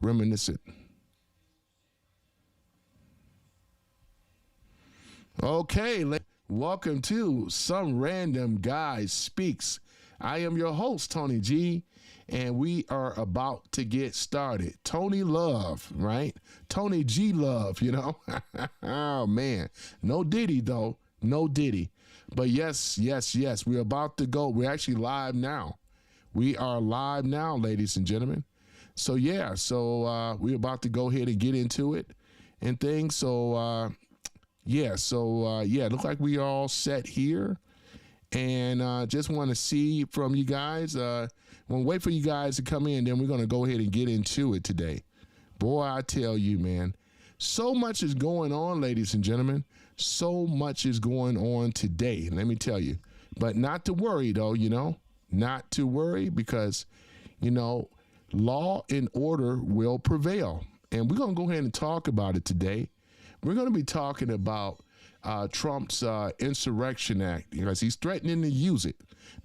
reminiscent. Okay, welcome to Some Random Guy Speaks. I am your host, Tony G, and we are about to get started. Tony Love, right? Tony G Love, you know? Oh, man. No Diddy, though. No Diddy. But yes, we're about to go. We're actually live now. We are live now, ladies and gentlemen. So, yeah, we're about to go ahead and get into it and things. Look like we are all set here. And just want to see from you guys. We'll wait for you guys to come in, then we're going to go ahead and get into it today. Boy, I tell you, man, so much is going on, ladies and gentlemen. So much is going on today, let me tell you. But not to worry, though, you know. Not to worry because, you know, law and order will prevail. And we're going to go ahead and talk about it today. We're going to be talking about Trump's Insurrection Act because he's threatening to use it.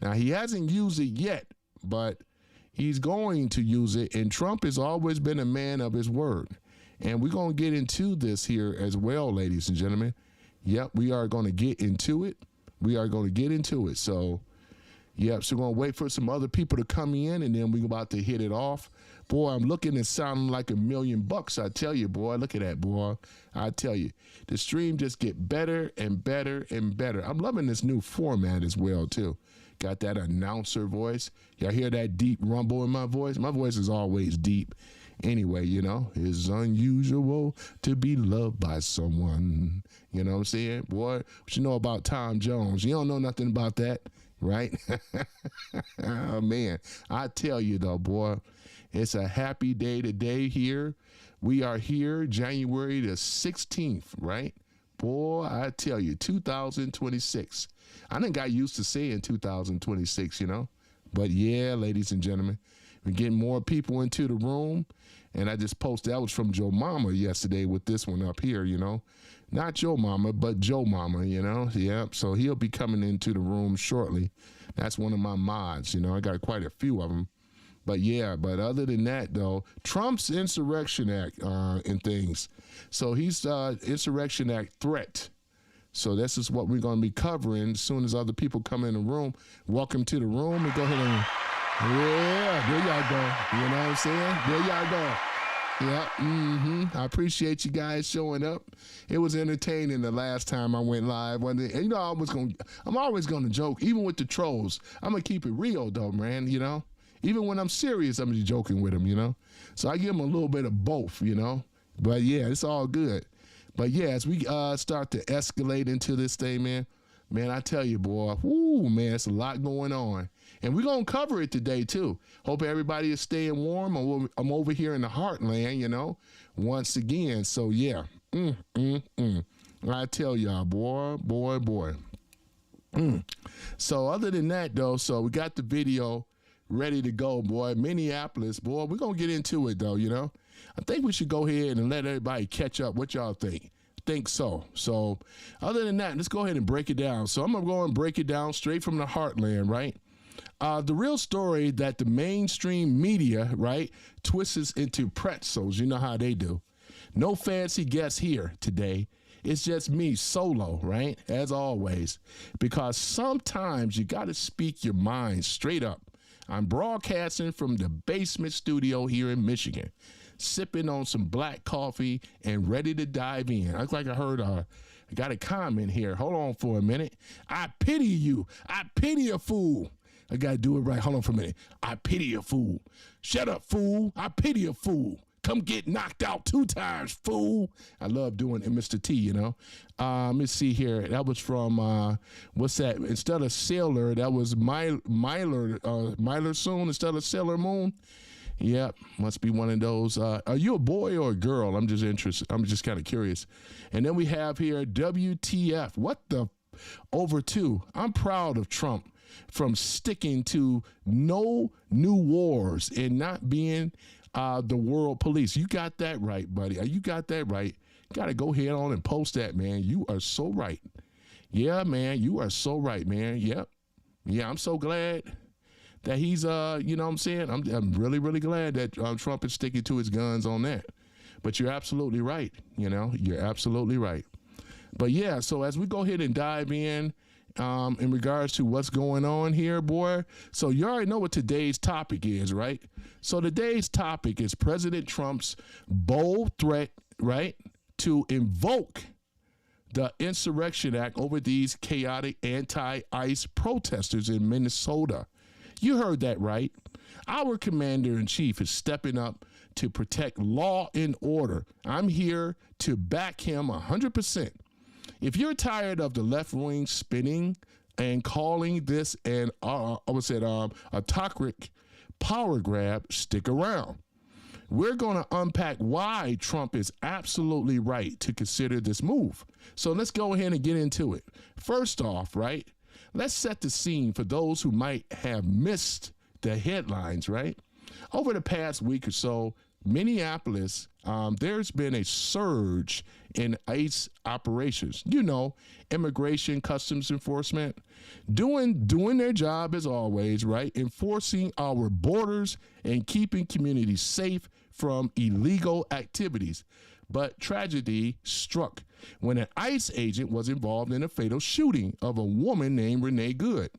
Now, he hasn't used it yet, but he's going to use it. And Trump has always been a man of his word. And we're going to get into this here as well, ladies and gentlemen. Yep, we are going to get into it. So, yep, so we're going to wait for some other people to come in, and then we're about to hit it off. Boy, I'm looking and sounding like $1 million, I tell you, boy. Look at that, boy. I tell you. The stream just get better and better and better. I'm loving this new format as well, too. Got that announcer voice. Y'all hear that deep rumble in my voice? My voice is always deep. Anyway, you know, it's unusual to be loved by someone. You know what I'm saying? Boy, what you know about Tom Jones? You don't know nothing about that, right? Oh, man. I tell you, though, boy. It's a happy day today here. We are here January the 16th, right? Boy, I tell you, 2026. I done got used to saying 2026, you know? But yeah, ladies and gentlemen, we're getting more people into the room. And I just posted, that was from Joe Mama yesterday with this one up here, you know? Not Joe Mama, but Joe Mama, you know? Yeah, so he'll be coming into the room shortly. That's one of my mods, you know? I got quite a few of them. But yeah, but other than that, though, Trump's Insurrection Act and things. So he's Insurrection Act threat. So this is what we're going to be covering as soon as other people come in the room. Welcome to the room and go ahead and, yeah, there y'all go. You know what I'm saying? There y'all go. Yeah, I appreciate you guys showing up. It was entertaining the last time I went live. And you know, I'm always going to joke, even with the trolls. I'm going to keep it real, though, man, you know? Even when I'm serious, I'm just joking with them, you know? So I give them a little bit of both, you know? But yeah, it's all good. But yeah, as we start to escalate into this thing, man, I tell you, boy, whoo, man, it's a lot going on. And we're going to cover it today, too. Hope everybody is staying warm. I'm over here in the heartland, you know, once again. So yeah, I tell y'all, boy. So other than that, though, so we got the video ready to go, boy. Minneapolis, boy, we're going to get into it, though, you know. I think we should go ahead and let everybody catch up. What y'all think? Think so. So other than that, let's go ahead and break it down. So I'm going to go and break it down straight from the heartland, right? The real story that the mainstream media, right, twists into pretzels. You know how they do. No fancy guests here today. It's just me solo, right, as always. Because sometimes you got to speak your mind straight up. I'm broadcasting from the basement studio here in Michigan, sipping on some black coffee and ready to dive in. I like I heard, I got a comment here. Hold on for a minute. I pity you. I pity a fool. I got to do it right. Hold on for a minute. I pity a fool. Shut up, fool. I pity a fool. Come get knocked out 2 times, fool. I love doing it, Mr. T, you know. Let me see here. That was from, what's that? Instead of Sailor, that was Myler Soon instead of Sailor Moon. Yep, must be one of those. Are you a boy or a girl? I'm just interested. I'm just kind of curious. And then we have here WTF. What the over 2? I'm proud of Trump from sticking to no new wars and not being the world police. You got that right, buddy. You got that right. Got to go ahead on and post that, man. You are so right. Yeah, man, you are so right, man. Yep. Yeah, I'm so glad that he's, you know what I'm saying? I'm really, really glad that Trump is sticking to his guns on that. But you're absolutely right. You're absolutely right. But yeah, so as we go ahead and dive in regards to what's going on here, boy. So you already know what today's topic is, right? So today's topic is President Trump's bold threat, right, to invoke the Insurrection Act over these chaotic anti-ICE protesters in Minnesota. You heard that right. Our commander-in-chief is stepping up to protect law and order. I'm here to back him 100%. If you're tired of the left wing spinning and calling this an autocratic power grab, stick around. We're going to unpack why Trump is absolutely right to consider this move. So let's go ahead and get into it. First off, right, let's set the scene for those who might have missed the headlines, right? Over the past week or so, Minneapolis, there's been a surge in ICE operations. Immigration, customs enforcement, doing their job as always, right? Enforcing our borders and keeping communities safe from illegal activities. But tragedy struck when an ICE agent was involved in a fatal shooting of a woman named Renee Good.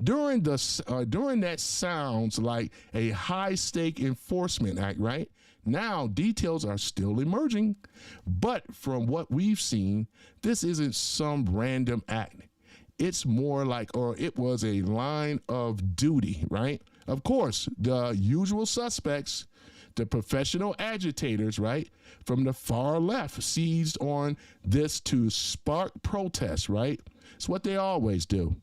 During that sounds like a high-stake enforcement act, right? Now, details are still emerging, but from what we've seen, this isn't some random act. It's more like, or it was a line of duty, right? Of course, the usual suspects, the professional agitators, right, from the far left seized on this to spark protests, right? It's what they always do.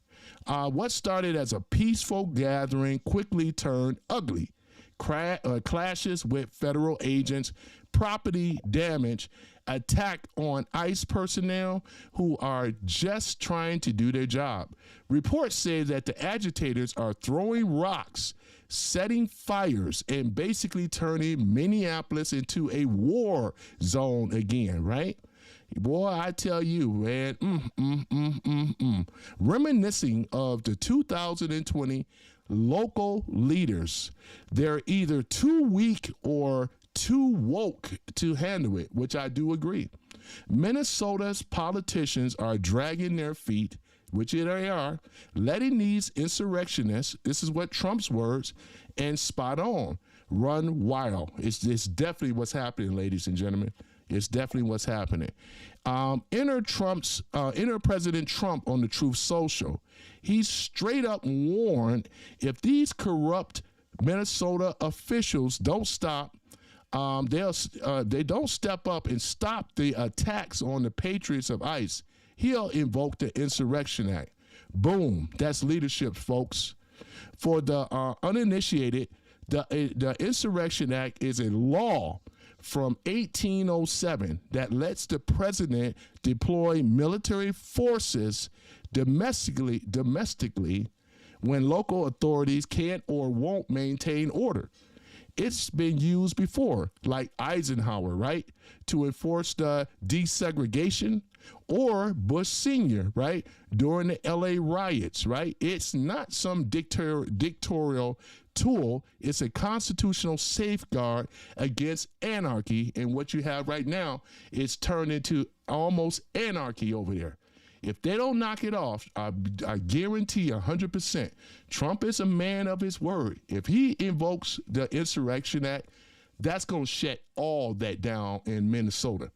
What started as a peaceful gathering quickly turned ugly. Clashes with federal agents, property damage, attack on ICE personnel who are just trying to do their job. Reports say that the agitators are throwing rocks, setting fires, and basically turning Minneapolis into a war zone again, right? Boy, I tell you, man, reminiscing of the 2020 local leaders. They're either too weak or too woke to handle it, which I do agree. Minnesota's politicians are dragging their feet, which they are, letting these insurrectionists, this is what Trump's words, and spot on, run wild. It's definitely what's happening, ladies and gentlemen. It's definitely what's happening. Enter President Trump on the Truth Social. He's straight up warned if these corrupt Minnesota officials don't stop, they don't step up and stop the attacks on the patriots of ICE, he'll invoke the Insurrection Act. Boom. That's leadership, folks. For the uninitiated, the Insurrection Act is a law from 1807 that lets the president deploy military forces domestically when local authorities can't or won't maintain order. It's been used before, like Eisenhower, right, to enforce the desegregation, or Bush Sr., right, during the LA riots, right? It's not some dictatorial tool. It's a constitutional safeguard against anarchy. And what you have right now is turned into almost anarchy over there. If they don't knock it off, I guarantee 100%, Trump is a man of his word. If he invokes the Insurrection Act, that's going to shut all that down in Minnesota.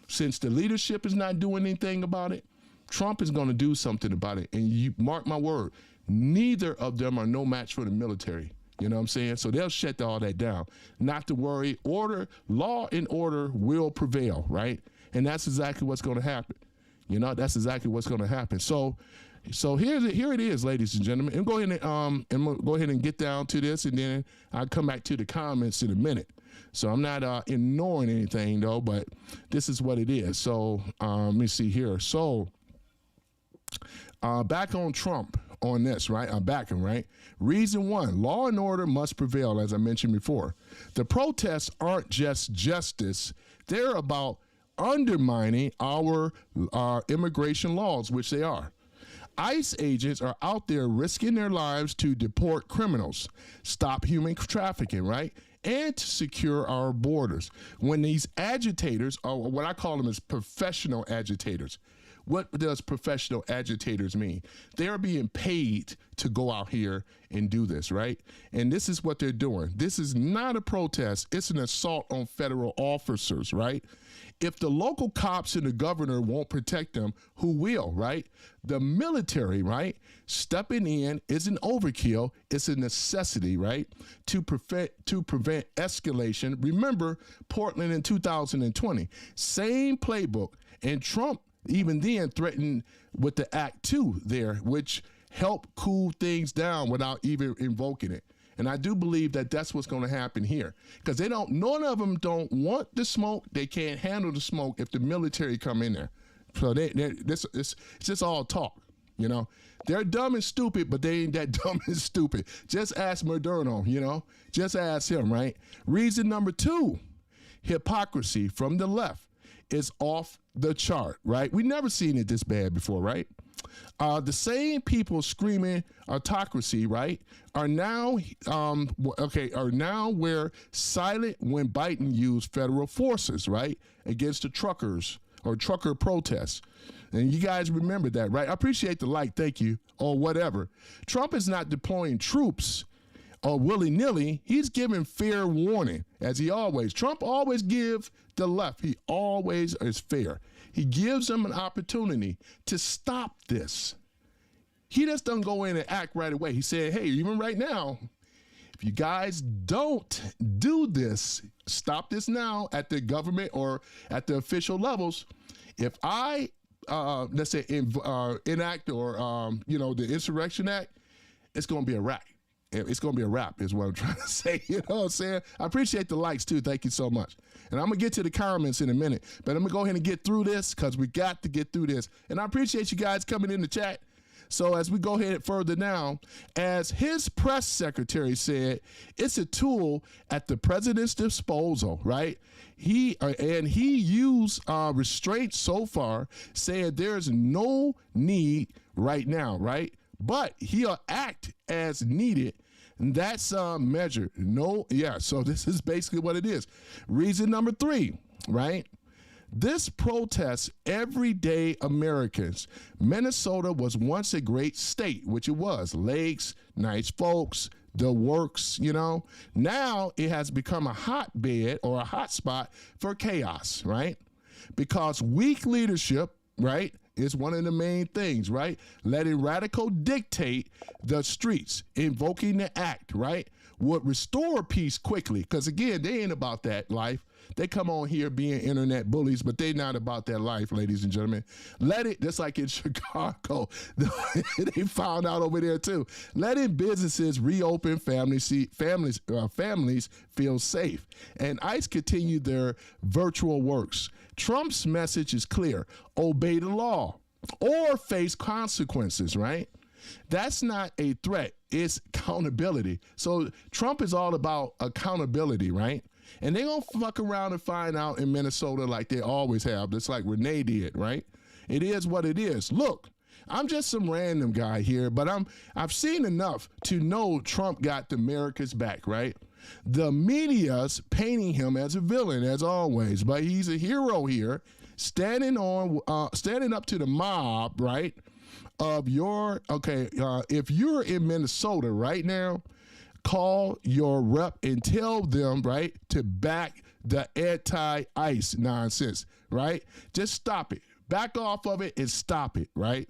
Since the leadership is not doing anything about it, Trump is going to do something about it. And you mark my word, neither of them are no match for the military. You know what I'm saying? So they'll shut all that down. Not to worry, law and order will prevail, right? And that's exactly what's going to happen. That's exactly what's going to happen. So here it is, ladies and gentlemen. And go ahead and get down to this, and then I'll come back to the comments in a minute. So I'm not ignoring anything though, but this is what it is. So let me see here. So back on Trump on this, right? I'm backing, right? Reason one, law and order must prevail, as I mentioned before. The protests aren't just justice. They're about undermining our immigration laws, which they are. ICE agents are out there risking their lives to deport criminals, stop human trafficking, right? And to secure our borders. When these agitators, or what I call them is professional agitators. What does professional agitators mean? They're being paid to go out here and do this, right? And this is what they're doing. This is not a protest. It's an assault on federal officers, right? If the local cops and the governor won't protect them, who will, right? The military, right? Stepping in is an overkill. It's a necessity, right? To prevent escalation. Remember Portland in 2020, same playbook. And Trump even then threatened with the Act 2 there, which helped cool things down without even invoking it. And I do believe that that's what's going to happen here, because none of them don't want the smoke. They can't handle the smoke if the military come in there. So it's just all talk, you know. They're dumb and stupid, but they ain't that dumb and stupid. Just ask Moderno, you know. Just ask him, right? Reason number 2, hypocrisy from the left is off the chart, right? We never seen it this bad before, right? The same people screaming autocracy, right, are now were silent when Biden used federal forces, right, against the truckers or trucker protests. And you guys remember that, right? I appreciate the like, thank you, or whatever. Trump is not deploying troops or willy-nilly. He's giving fair warning, as he always. Trump always gives the left. He always is fair. He gives them an opportunity to stop this. He just doesn't go in and act right away. He said, hey, even right now, if you guys don't do this, stop this now at the government or at the official levels. If I, let's say, enact or, the Insurrection Act, it's going to be a wrap. It's going to be a wrap is what I'm trying to say. You know what I'm saying? I appreciate the likes, too. Thank you so much. And I'm going to get to the comments in a minute. But I'm going to go ahead and get through this because we got to get through this. And I appreciate you guys coming in the chat. So as we go ahead further now, as his press secretary said, it's a tool at the president's disposal, right? He used restraints so far, saying there's no need right now, right? But he'll act as needed. And that's a measure. So this is basically what it is. Reason number 3, right? This protests everyday Americans. Minnesota was once a great state, which it was. Lakes, nice folks, the works, you know. Now it has become a hotbed or a hotspot for chaos, right? Because weak leadership, right, is one of the main things, right? Letting radical dictate the streets, invoking the act, right, would restore peace quickly. Because again, they ain't about that life. They come on here being internet bullies, but they not about that life, ladies and gentlemen. Let it, just like in Chicago, they found out over there too. Letting businesses reopen, families feel safe. And ICE continue their virtual works. Trump's message is clear: obey the law or face consequences, right? That's not a threat. It's accountability. So Trump is all about accountability, right? And they gonna fuck around and find out in Minnesota like they always have. Just like Renee did, right? It is what it is. Look, I'm just some random guy here, but I've seen enough to know Trump got America's back, right? The media's painting him as a villain, as always, but he's a hero here, standing up to the mob, right? If you're in Minnesota right now, call your rep and tell them, right, to back the anti-ICE nonsense, right? Just stop it. Back off of it and stop it, right?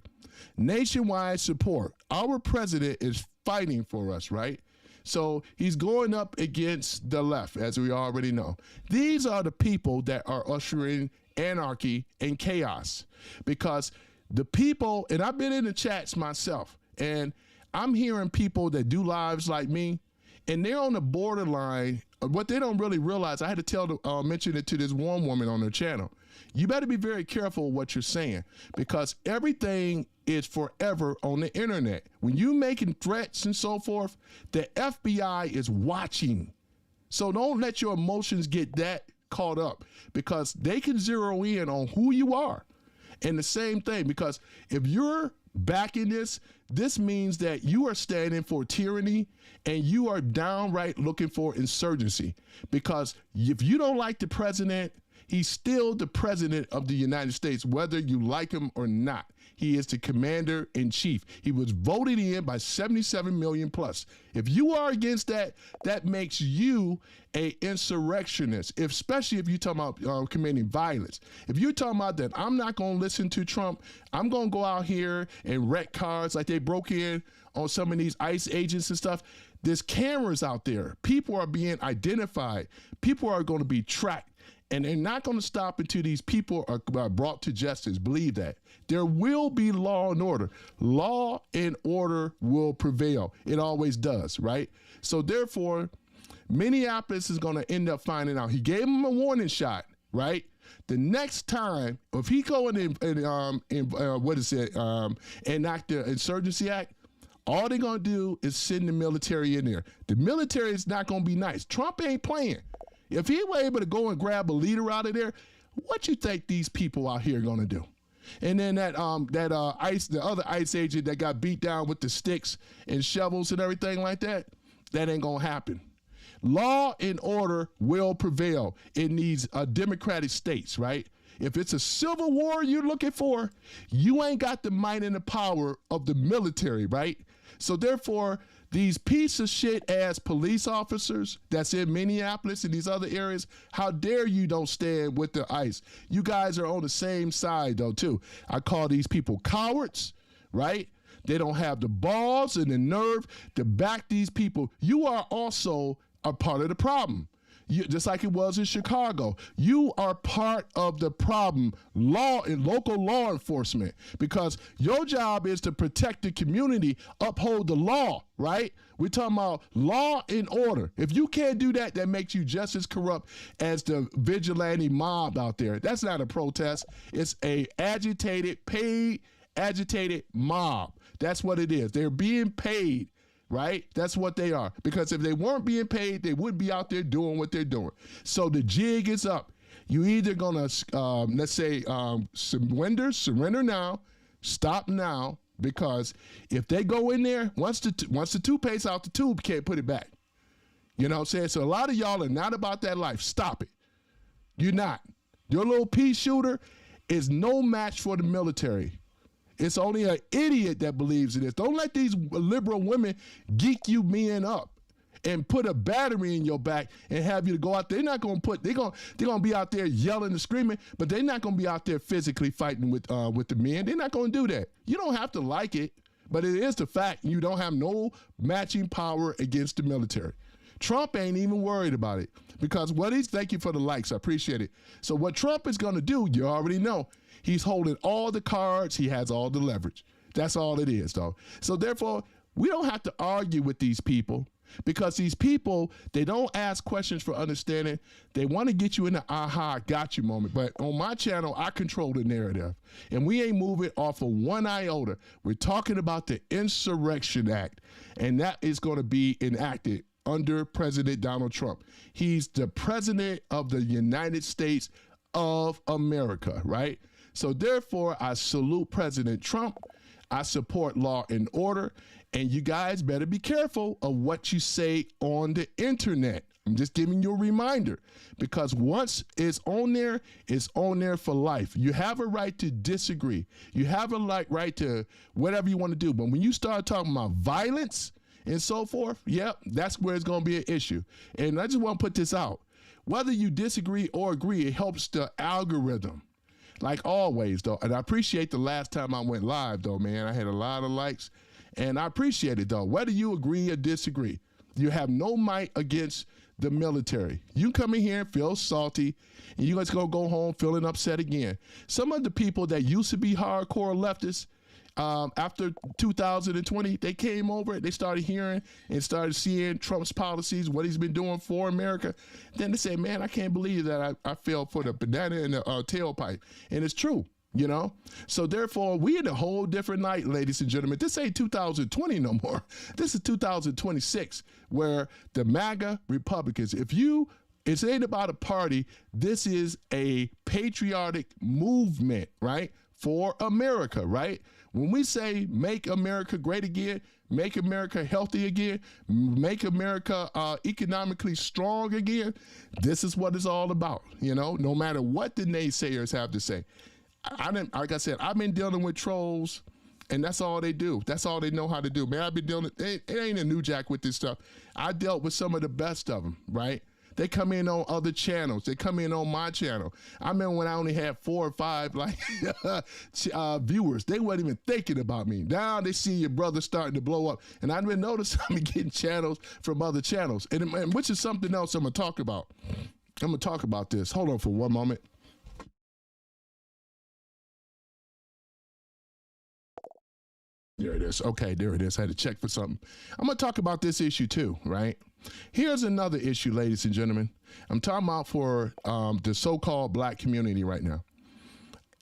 Nationwide support. Our president is fighting for us, right? So he's going up against the left, as we already know. These are the people that are ushering anarchy and chaos, because the people, and I've been in the chats myself, and I'm hearing people that do lives like me, and they're on the borderline. What they don't really realize, I had to mention it to this one woman on her channel. You better be very careful what you're saying, because everything is forever on the internet. When you making threats and so forth, the FBI is watching. So don't let your emotions get that caught up, because they can zero in on who you are. And the same thing, because if you're backing this means that you are standing for tyranny and you are downright looking for insurgency. Because if you don't like the president, he's still the president of the United States, whether you like him or not. He is the commander in chief. He was voted in by 77 million plus. If you are against that, that makes you a insurrectionist, especially if you're talking about committing violence. If you're talking about that, I'm not going to listen to Trump. I'm going to go out here and wreck cars like they broke in on some of these ICE agents and stuff. There's cameras out there. People are being identified. People are going to be tracked. And they're not going to stop until these people are brought to justice. Believe that. There will be law and order. Law and order will prevail. It always does, right? So therefore, Minneapolis is going to end up finding out. He gave him a warning shot, right? The next time, if he go enact the Insurgency Act, all they're going to do is send the military in there. The military is not going to be nice. Trump ain't playing. If he were able to go and grab a leader out of there, what you think these people out here are going to do? And then the other ICE agent that got beat down with the sticks and shovels and everything like that, that ain't going to happen. Law and order will prevail in these democratic states, right? If it's a civil war you're looking for, you ain't got the might and the power of the military, right? So therefore, these piece of shit ass police officers that's in Minneapolis and these other areas, how dare you don't stand with the ICE? You guys are on the same side though too. I call these people cowards, right? They don't have the balls and the nerve to back these people. You are also a part of the problem. Just like it was in Chicago, you are part of the problem, law and local law enforcement, because your job is to protect the community, uphold the law, right? We're talking about law and order. If you can't do that, that makes you just as corrupt as the vigilante mob out there. That's not a protest. It's a paid agitated mob. That's what it is. They're being paid. Right? That's what they are. Because if they weren't being paid, they wouldn't be out there doing what they're doing. So the jig is up. You either gonna, let's say, surrender now, stop now, because if they go in there, once the toothpaste out the tube, can't put it back. You know what I'm saying? So a lot of y'all are not about that life. Stop it. You're not. Your little pea shooter is no match for the military. It's only an idiot that believes in this. Don't let these liberal women geek you men up and put a battery in your back and have you to go out there. They're not going to put, they're going to be out there yelling and screaming, but they're not going to be out there physically fighting with the men. They're not going to do that. You don't have to like it, but it is the fact you don't have no matching power against the military. Trump ain't even worried about it because thank you for the likes. I appreciate it. So what Trump is going to do, you already know. He's holding all the cards. He has all the leverage. That's all it is, though. So therefore, we don't have to argue with these people because these people, they don't ask questions for understanding. They want to get you in the aha, got you moment. But on my channel, I control the narrative. And we ain't moving off of one iota. We're talking about the Insurrection Act. And that is going to be enacted under President Donald Trump. He's the president of the United States of America, right? So therefore, I salute President Trump. I support law and order. And you guys better be careful of what you say on the internet. I'm just giving you a reminder because once it's on there for life. You have a right to disagree. You have a right to whatever you want to do. But when you start talking about violence and so forth, yep, that's where it's going to be an issue. And I just want to put this out. Whether you disagree or agree, it helps the algorithm. Like always, though. And I appreciate the last time I went live, though, man. I had a lot of likes. And I appreciate it, though. Whether you agree or disagree, you have no might against the military. You come in here and feel salty, and you guys going to go home feeling upset again. Some of the people that used to be hardcore leftists, after 2020, they came over, they started hearing and started seeing Trump's policies, what he's been doing for America. Then they said, man, I can't believe that I fell for the banana in the tailpipe. And it's true, you know? So therefore, we in a whole different night, ladies and gentlemen. This ain't 2020 no more. This is 2026, where the MAGA Republicans, it ain't about a party, this is a patriotic movement, right? For America, right? When we say make America great again, make America healthy again, make America economically strong again, this is what it's all about, you know, no matter what the naysayers have to say. Like I said, I've been dealing with trolls, and that's all they do. That's all they know how to do. Man, I've been dealing, it ain't a new jack with this stuff. I dealt with some of the best of them, right? They come in on other channels. They come in on my channel. I remember when I only had 4 or 5 like viewers. They weren't even thinking about me. Now they see your brother starting to blow up. And I didn't notice I'm getting channels from other channels, and which is something else I'm going to talk about. I'm going to talk about this. Hold on for one moment. There it is. Okay, there it is. I had to check for something. I'm going to talk about this issue too, right? Here's another issue, ladies and gentlemen. I'm talking about for the so-called black community right now.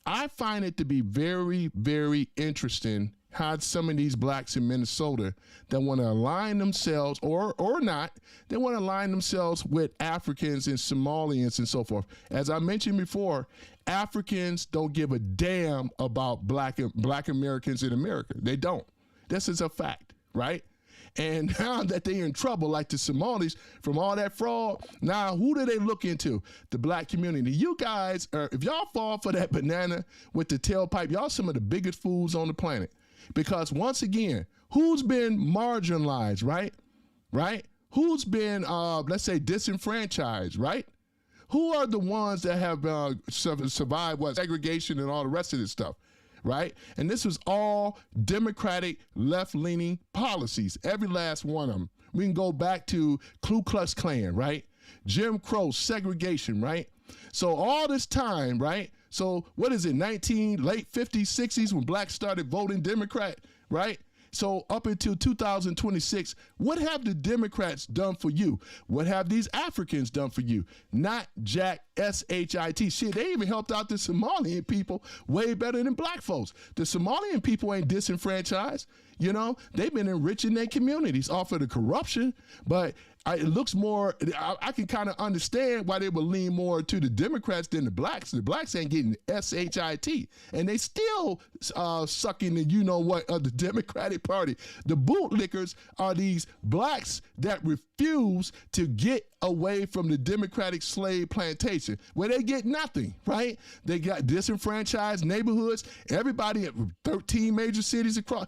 I find it to be very, very interesting how some of these blacks in Minnesota that want to align themselves, or not, they want to align themselves with Africans and Somalians and so forth. As I mentioned before, Africans don't give a damn about black Americans in America. They don't. This is a fact, right? And now that they're in trouble, like the Somalis, from all that fraud, now who do they look into? The black community. You guys, if y'all fall for that banana with the tailpipe, y'all some of the biggest fools on the planet. Because once again, who's been marginalized, right? Right? Who's been, let's say, disenfranchised, right? Who are the ones that have survived segregation and all the rest of this stuff? Right? And this was all Democratic left-leaning policies, every last one of them. We can go back to Ku Klux Klan, right? Jim Crow, segregation, right? So all this time, right? So what is it, late 50s, 60s when blacks started voting Democrat, right? So up until 2026, what have the Democrats done for you? What have these Africans done for you? Not jack, S-H-I-T. Shit, they even helped out the Somalian people way better than black folks. The Somalian people ain't disenfranchised. You know, they've been enriching their communities off of the corruption, but it looks more, I can kind of understand why they would lean more to the Democrats than the blacks. The blacks ain't getting S-H-I-T, and they still sucking the you-know-what of the Democratic Party. The bootlickers are these blacks that refuse to get away from the Democratic slave plantation, where they get nothing, right? They got disenfranchised neighborhoods. Everybody at 13 major cities across,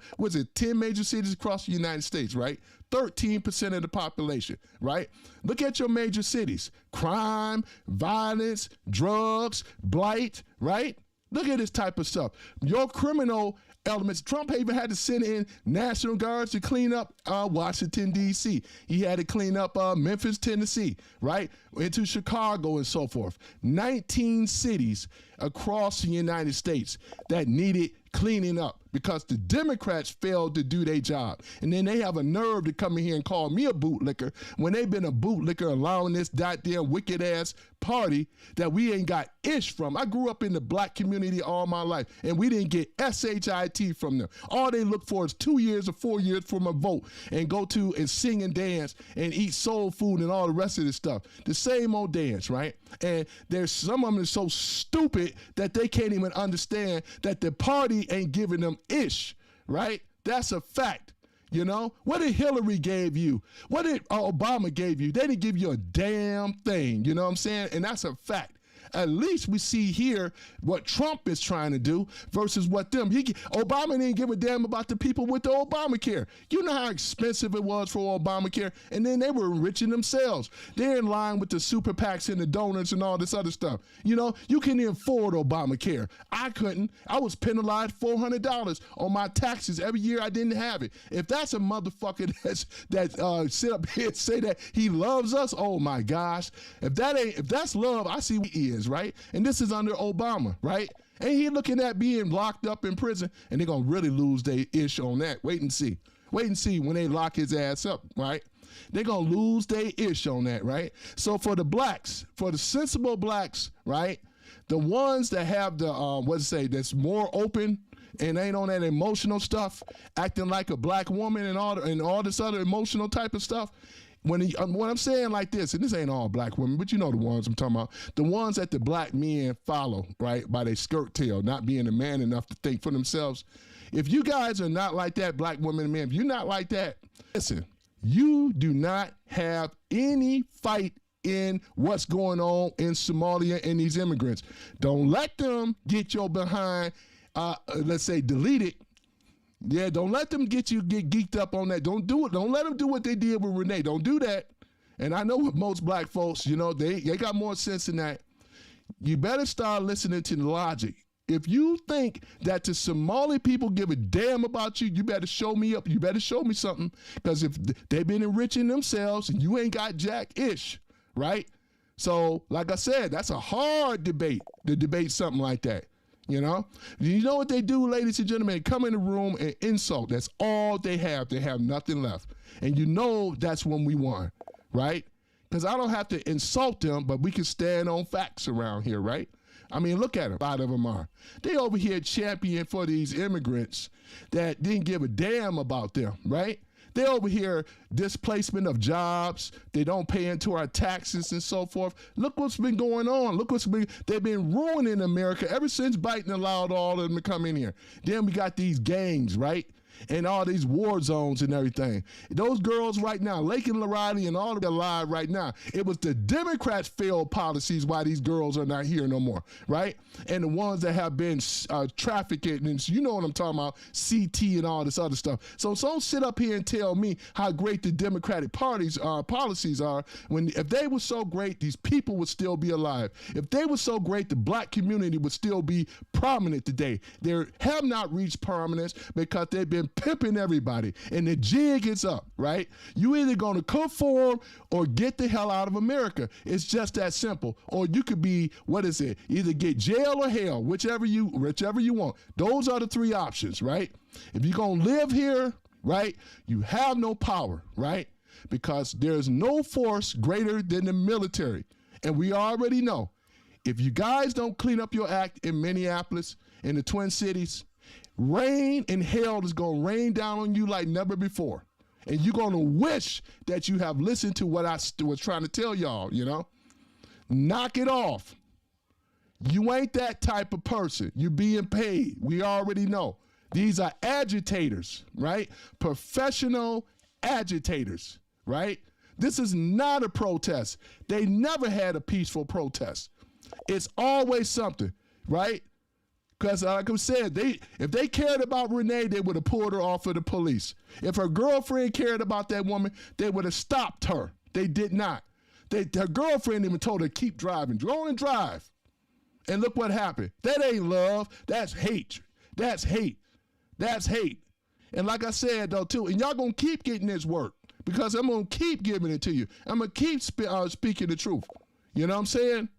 10 major cities across the United States, right? 13% of the population, right? Look at your major cities. Crime, violence, drugs, blight, right? Look at this type of stuff. Your criminal elements. Trump even had to send in National Guards to clean up Washington, D.C. He had to clean up Memphis, Tennessee, right? Into Chicago and so forth. 19 cities across the United States that needed cleaning up because the Democrats failed to do their job. And then they have a nerve to come in here and call me a bootlicker when they've been a bootlicker allowing this goddamn wicked ass party that we ain't got ish from. I grew up in the black community all my life and we didn't get S-H-I-T from them. All they look for is 2 years or 4 years from a vote and go to and sing and dance and eat soul food and all the rest of this stuff. The same old dance, right? And there's some of them are so stupid that they can't even understand that the party ain't giving them ish, right? That's a fact. You know, what did Hillary gave you? What did Obama gave you? They didn't give you a damn thing. You know what I'm saying? And that's a fact. At least we see here what Trump is trying to do versus what them. Obama didn't give a damn about the people with the Obamacare. You know how expensive it was for Obamacare, and then they were enriching themselves. They're in line with the super PACs and the donors and all this other stuff. You know, you couldn't even afford Obamacare. I couldn't. I was penalized $400 on my taxes every year I didn't have it. If that's a motherfucker that sit up here and say that he loves us, oh my gosh. If that's love, I see what he is. Right? And this is under Obama, right? And he looking at being locked up in prison, and they're going to really lose their ish on that. Wait and see. Wait and see when they lock his ass up, right? They're going to lose their ish on that, right? So for the blacks, for the sensible blacks, right? The ones that have the, that's more open and ain't on that emotional stuff, acting like a black woman and all this other emotional type of stuff, When I'm saying like this, and this ain't all black women, but you know the ones I'm talking about, the ones that the black men follow, right, by their skirt tail, not being a man enough to think for themselves. If you guys are not like that, black women and men, if you're not like that, listen, you do not have any fight in what's going on in Somalia and these immigrants. Don't let them get your behind, let's say, deleted. Yeah, don't let them get geeked up on that. Don't do it. Don't let them do what they did with Renee. Don't do that. And I know with most black folks, you know, they got more sense than that. You better start listening to the logic. If you think that the Somali people give a damn about you, you better show me up. You better show me something. Because if they've been enriching themselves and you ain't got jack-ish, right? So, like I said, that's a hard debate to debate something like that. You know what they do, ladies and gentlemen? They come in the room and insult. That's all they have. They have nothing left. And you know that's when we won, right? Because I don't have to insult them, but we can stand on facts around here, right? I mean, look at them. A lot of them are. They over here championing for these immigrants that didn't give a damn about them, right? They over here displacement of jobs. They don't pay into our taxes and so forth. Look what's been going on. They've been ruining America ever since Biden allowed all of them to come in here. Then we got these gangs, right? And all these war zones and everything. Those girls right now, Lake and Lorati and all of them alive right now. It was the Democrats' failed policies why these girls are not here no more, right? And the ones that have been trafficked, and you know what I'm talking about, CT and all this other stuff. So don't sit up here and tell me how great the Democratic Party's policies are when if they were so great, these people would still be alive. If they were so great, the black community would still be prominent today. They have not reached prominence because they've been pimping everybody, and the jig is up, right? You either going to conform or get the hell out of America. It's just that simple. Or you could be, either get jail or hell, whichever you want. Those are the three options, right? If you're going to live here, right, you have no power, right? Because there's no force greater than the military. And we already know, if you guys don't clean up your act in Minneapolis, in the Twin Cities, rain and hell is going to rain down on you like never before. And you're going to wish that you have listened to what I was trying to tell y'all, you know? Knock it off. You ain't that type of person. You're being paid. We already know. These are agitators, right? Professional agitators, right? This is not a protest. They never had a peaceful protest. It's always something, right? Because like I said, if they cared about Renee, they would have pulled her off of the police. If her girlfriend cared about that woman, they would have stopped her. They did not. Her girlfriend even told her, keep driving. Go on and drive. And look what happened. That ain't love. That's hate. That's hate. That's hate. And like I said, though, too, and y'all going to keep getting this work because I'm going to keep giving it to you. I'm going to keep speaking the truth. You know what I'm saying?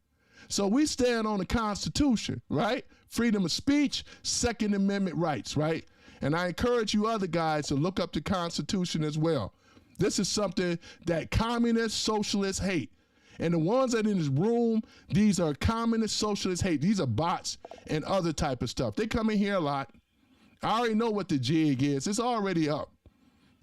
So we stand on the Constitution, right? Freedom of speech, Second Amendment rights, right? And I encourage you other guys to look up the Constitution as well. This is something that communists, socialists hate. And the ones that are in this room, these are communist, socialist hate. These are bots and other type of stuff. They come in here a lot. I already know what the jig is. It's already up,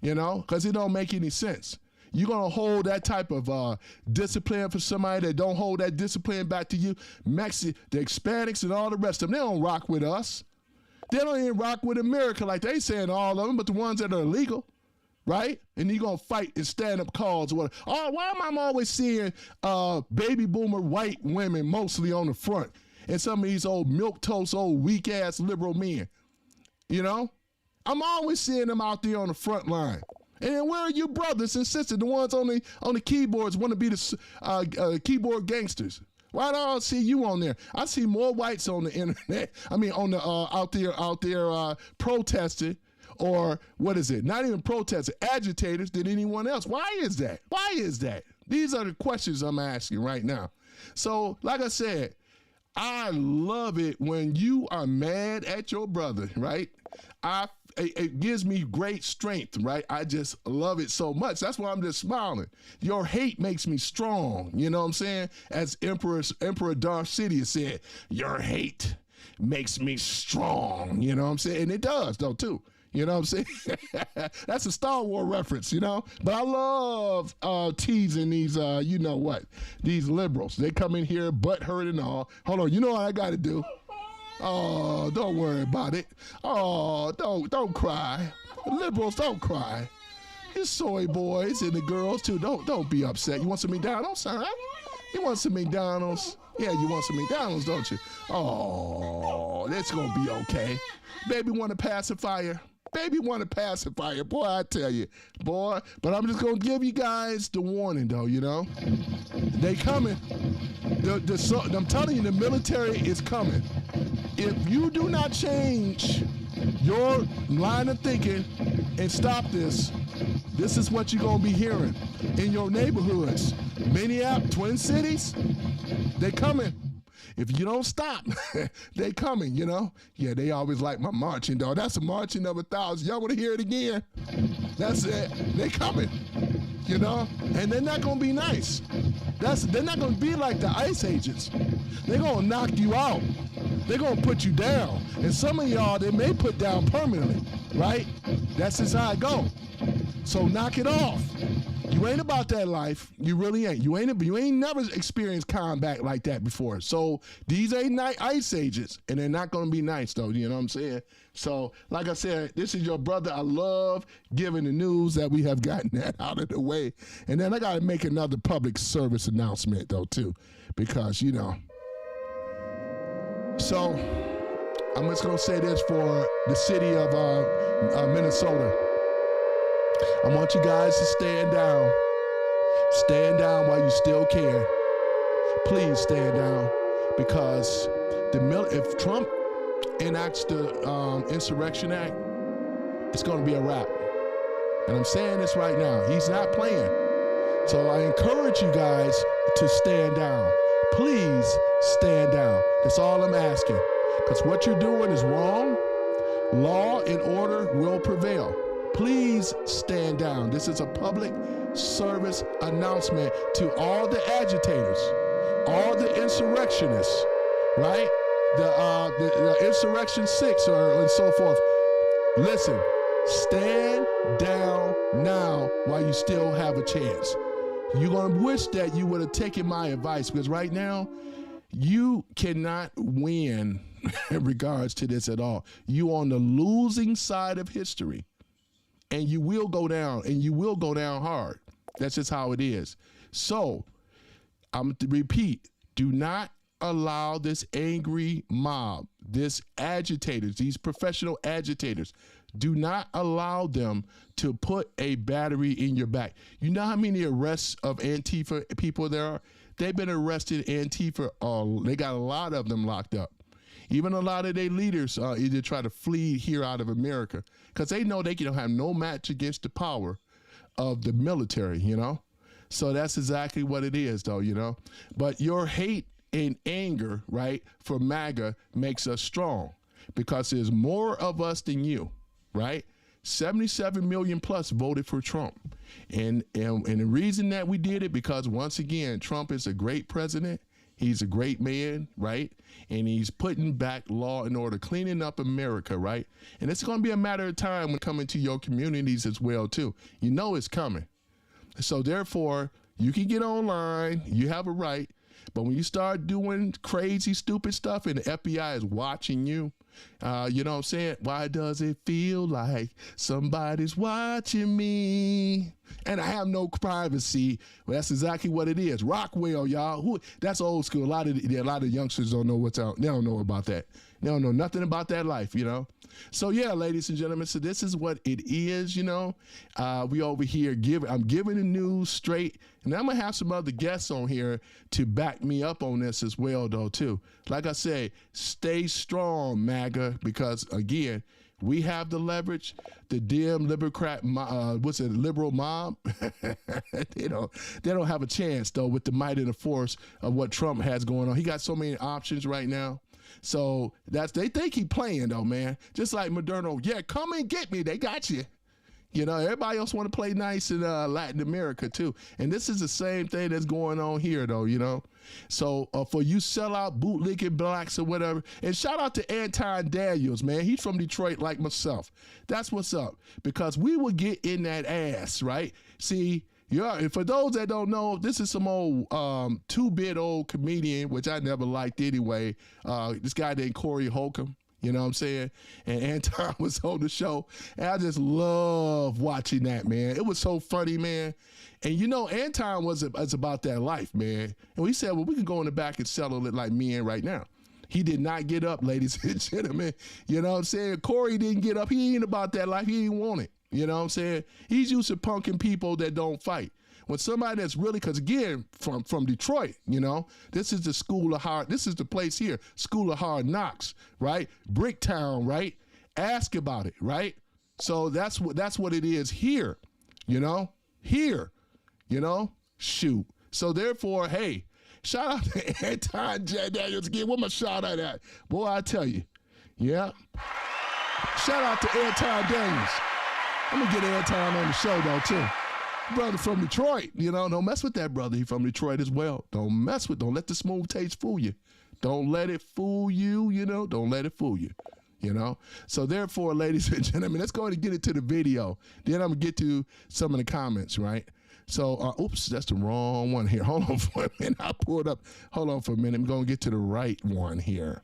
you know, because it don't make any sense. You're going to hold that type of discipline for somebody that don't hold that discipline back to you. The Hispanics and all the rest of them, they don't rock with us. They don't even rock with America like they saying all of them, but the ones that are illegal, right? And you're going to fight and stand up calls or whatever. Oh, why am I always seeing baby boomer white women mostly on the front and some of these old milquetoast, old weak-ass liberal men, you know? I'm always seeing them out there on the front line. And then where are you brothers and sisters, the ones on the keyboards want to be the keyboard gangsters? Why don't I see you on there? I see more whites on the internet. I mean, on the out there protesting, or what is it? Not even protesting, agitators than anyone else. Why is that? Why is that? These are the questions I'm asking right now. So, like I said, I love it when you are mad at your brother, right? It gives me great strength, right? I just love it so much. That's why I'm just smiling. Your hate makes me strong, you know what I'm saying? As Emperor Darth Sidious said, your hate makes me strong, you know what I'm saying? And it does, though, too. You know what I'm saying? That's a Star Wars reference, you know? But I love teasing these, you know what, these liberals. They come in here, butt hurt and all. Hold on, you know what I got to do? Oh, don't worry about it. Oh, don't cry. Liberals, don't cry. You soy boys and the girls, too, don't be upset. You want some McDonald's, son? You want some McDonald's? Yeah, you want some McDonald's, don't you? Oh, that's going to be okay. Baby want a pacifier. Baby want a pacifier. Boy, I tell you. Boy, but I'm just going to give you guys the warning, though, you know? They coming. I'm telling you, the military is coming. If you do not change your line of thinking and stop this, this is what you're going to be hearing in your neighborhoods. Minneapolis, Twin Cities, they coming. If you don't stop, they coming, you know? Yeah, they always like my marching, though. That's a marching of 1,000. Y'all want to hear it again? That's it. They coming, you know? And they're not going to be nice. They're not going to be like the ICE agents. They're going to knock you out. They're going to put you down. And some of y'all, they may put down permanently, right? That's just how it go. So knock it off. You ain't about that life. You really ain't. You ain't never experienced combat like that before. So these ain't ICE agents, and they're not going to be nice, though. You know what I'm saying? So, like I said, this is your brother. I love giving the news that we have gotten that out of the way. And then I got to make another public service announcement, though, too, because, you know. So I'm just going to say this for the city of Minnesota. I want you guys to stand down. Stand down while you still can. Please stand down, because if Trump enacts the Insurrection Act, it's going to be a wrap. And I'm saying this right now. He's not playing. So I encourage you guys to stand down. Please stand down. That's all I'm asking. Because what you're doing is wrong. Law and order will prevail. Please stand down. This is a public service announcement to all the agitators, all the insurrectionists, right? The Insurrection 6 and so forth. Listen, stand down now while you still have a chance. You're going to wish that you would have taken my advice, because right now you cannot win in regards to this at all. You're on the losing side of history. And you will go down, and you will go down hard. That's just how it is. So, I'm going to repeat, do not allow this angry mob, these professional agitators, do not allow them to put a battery in your back. You know how many arrests of Antifa people there are? They've been arrested, Antifa, they got a lot of them locked up. Even a lot of their leaders either try to flee here out of America, because they know they can have no match against the power of the military, you know? So that's exactly what it is, though, you know? But your hate and anger, right, for MAGA makes us strong, because there's more of us than you, right? 77 million plus voted for Trump. And the reason that we did it, because once again, Trump is a great president. He's a great man, right? And he's putting back law and order, cleaning up America, right? And it's going to be a matter of time when coming to your communities as well, too. You know it's coming. So therefore, you can get online. You have a right. But when you start doing crazy, stupid stuff and the FBI is watching you, you know what I'm saying? Why does it feel like somebody's watching me? And I have no privacy. Well, that's exactly what it is. Rockwell, y'all. That's old school. A lot of youngsters don't know what's out. They don't know about that. They don't know nothing about that life, you know? So, yeah, ladies and gentlemen, so this is what it is, you know? We over here, I'm giving the news straight, and I'm going to have some other guests on here to back me up on this as well, though, too. Like I say, stay strong, MAGA, because, again, we have the leverage. The damn liberal mob? they don't have a chance, though, with the might and the force of what Trump has going on. He got so many options right now. So they keep playing, though, man. Just like Moderna, yeah, come and get me. They got you. You know, everybody else want to play nice in Latin America too. And this is the same thing that's going on here though, you know. So for you sellout bootlicking blacks or whatever, and shout out to Anton Daniels, man. He's from Detroit like myself. That's what's up. Because we will get in that ass, right? See, yeah, for those that don't know, this is some old two-bit old comedian, which I never liked anyway. This guy named Corey Holcomb. You know what I'm saying? And Anton was on the show. And I just love watching that, man. It was so funny, man. And you know, Anton was about that life, man. And we said, well, we can go in the back and settle it like me and right now. He did not get up, ladies and gentlemen. You know what I'm saying? Corey didn't get up. He ain't about that life. He ain't want it. You know what I'm saying? He's used to punking people that don't fight. When somebody that's really, because again, from Detroit, you know, this is the school of hard, this is the place here, school of hard knocks, right? Bricktown, right? Ask about it, right? So that's what it is here, you know? Here, you know? Shoot. So therefore, hey, shout out to Anton J. Daniels again. What my shout out at? Boy, I tell you. Yeah. Shout out to Anton Daniels. I'm going to get Anton on the show, though, too. Brother from Detroit, you know, don't mess with that brother. He from Detroit as well. Don't let the smooth taste fool you. Don't let it fool you, you know. Don't let it fool you, you know. So therefore, ladies and gentlemen, let's go ahead and get into the video. Then I'm going to get to some of the comments, right? So, oops, that's the wrong one here. Hold on for a minute. I pulled up. Hold on for a minute. I'm going to get to the right one here.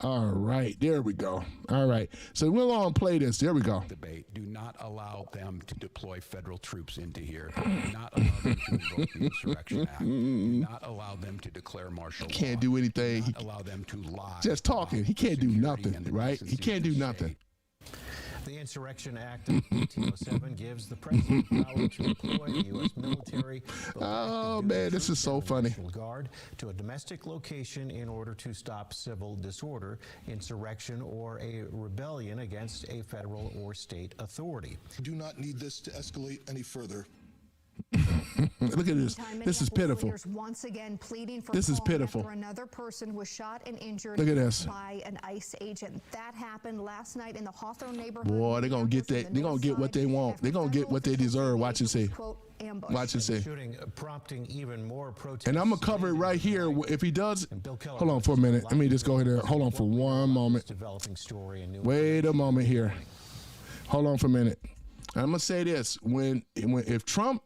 All right, there we go. All right, so we'll all play this. There we go. Debate. Do not allow them to deploy federal troops into here. Do not allow them to invoke the Insurrection Act. Do not allow them to declare martial law. Can't do anything. Do not allow them to lie. Just talking. He can't do nothing, right? He can't do nothing. The Insurrection Act of 1807 gives the president power to deploy the U.S. military. Oh, man, this is so funny. Guard to a domestic location in order to stop civil disorder, insurrection, or a rebellion against a federal or state authority. We do not need this to escalate any further. Look at this. This is pitiful. Once again pleading for this is pitiful. After another person was shot and injured Look at this. by an ICE agent. That happened last night in the Hawthorne neighborhood. Boy, they're going to get that. They're going to get what they want. They're going to get what they deserve. Watch and see. Watch and see. Shooting, prompting even more protests. And I'm going to cover it right here. If he does, hold on for a minute. Let me just go ahead and hold on for one moment. Wait a moment here. Hold on for a minute. I'm going to say this. If Trump,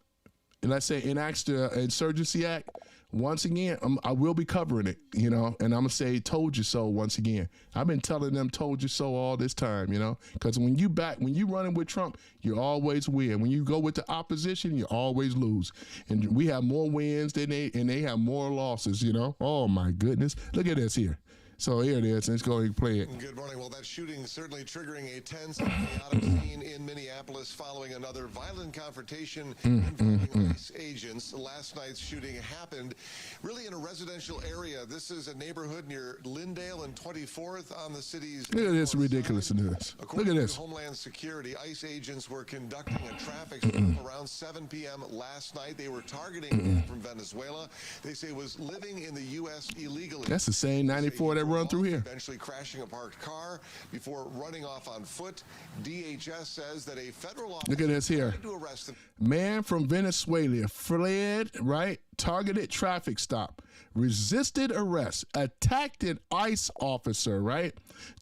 let's say, enacts the Insurgency Act, once again, I will be covering it, you know, and I'm going to say, told you so once again. I've been telling them, told you so all this time, you know, because when you running with Trump, you always win. When you go with the opposition, you always lose. And we have more wins than they have more losses, you know. Oh, my goodness. Look at this here. So here it is. Let's go and play it. Good morning. Well, that shooting certainly triggering a tense and chaotic scene in Minneapolis following another violent confrontation involving ICE agents. Last night's shooting happened really in a residential area. This is a neighborhood near Lyndale and 24th on the city's. Look at this ridiculousness. Look at this. Homeland Security, ICE agents were conducting a traffic stop around 7 p.m. last night. They were targeting a man from Venezuela. They say was living in the U.S. illegally. That's the same 94 that run through here. Eventually crashing a parked car before running off on foot. DHS says that a federal officer look at this here. To arrest him. Man from Venezuela fled, right? Targeted traffic stop, resisted arrest, attacked an ICE officer, right?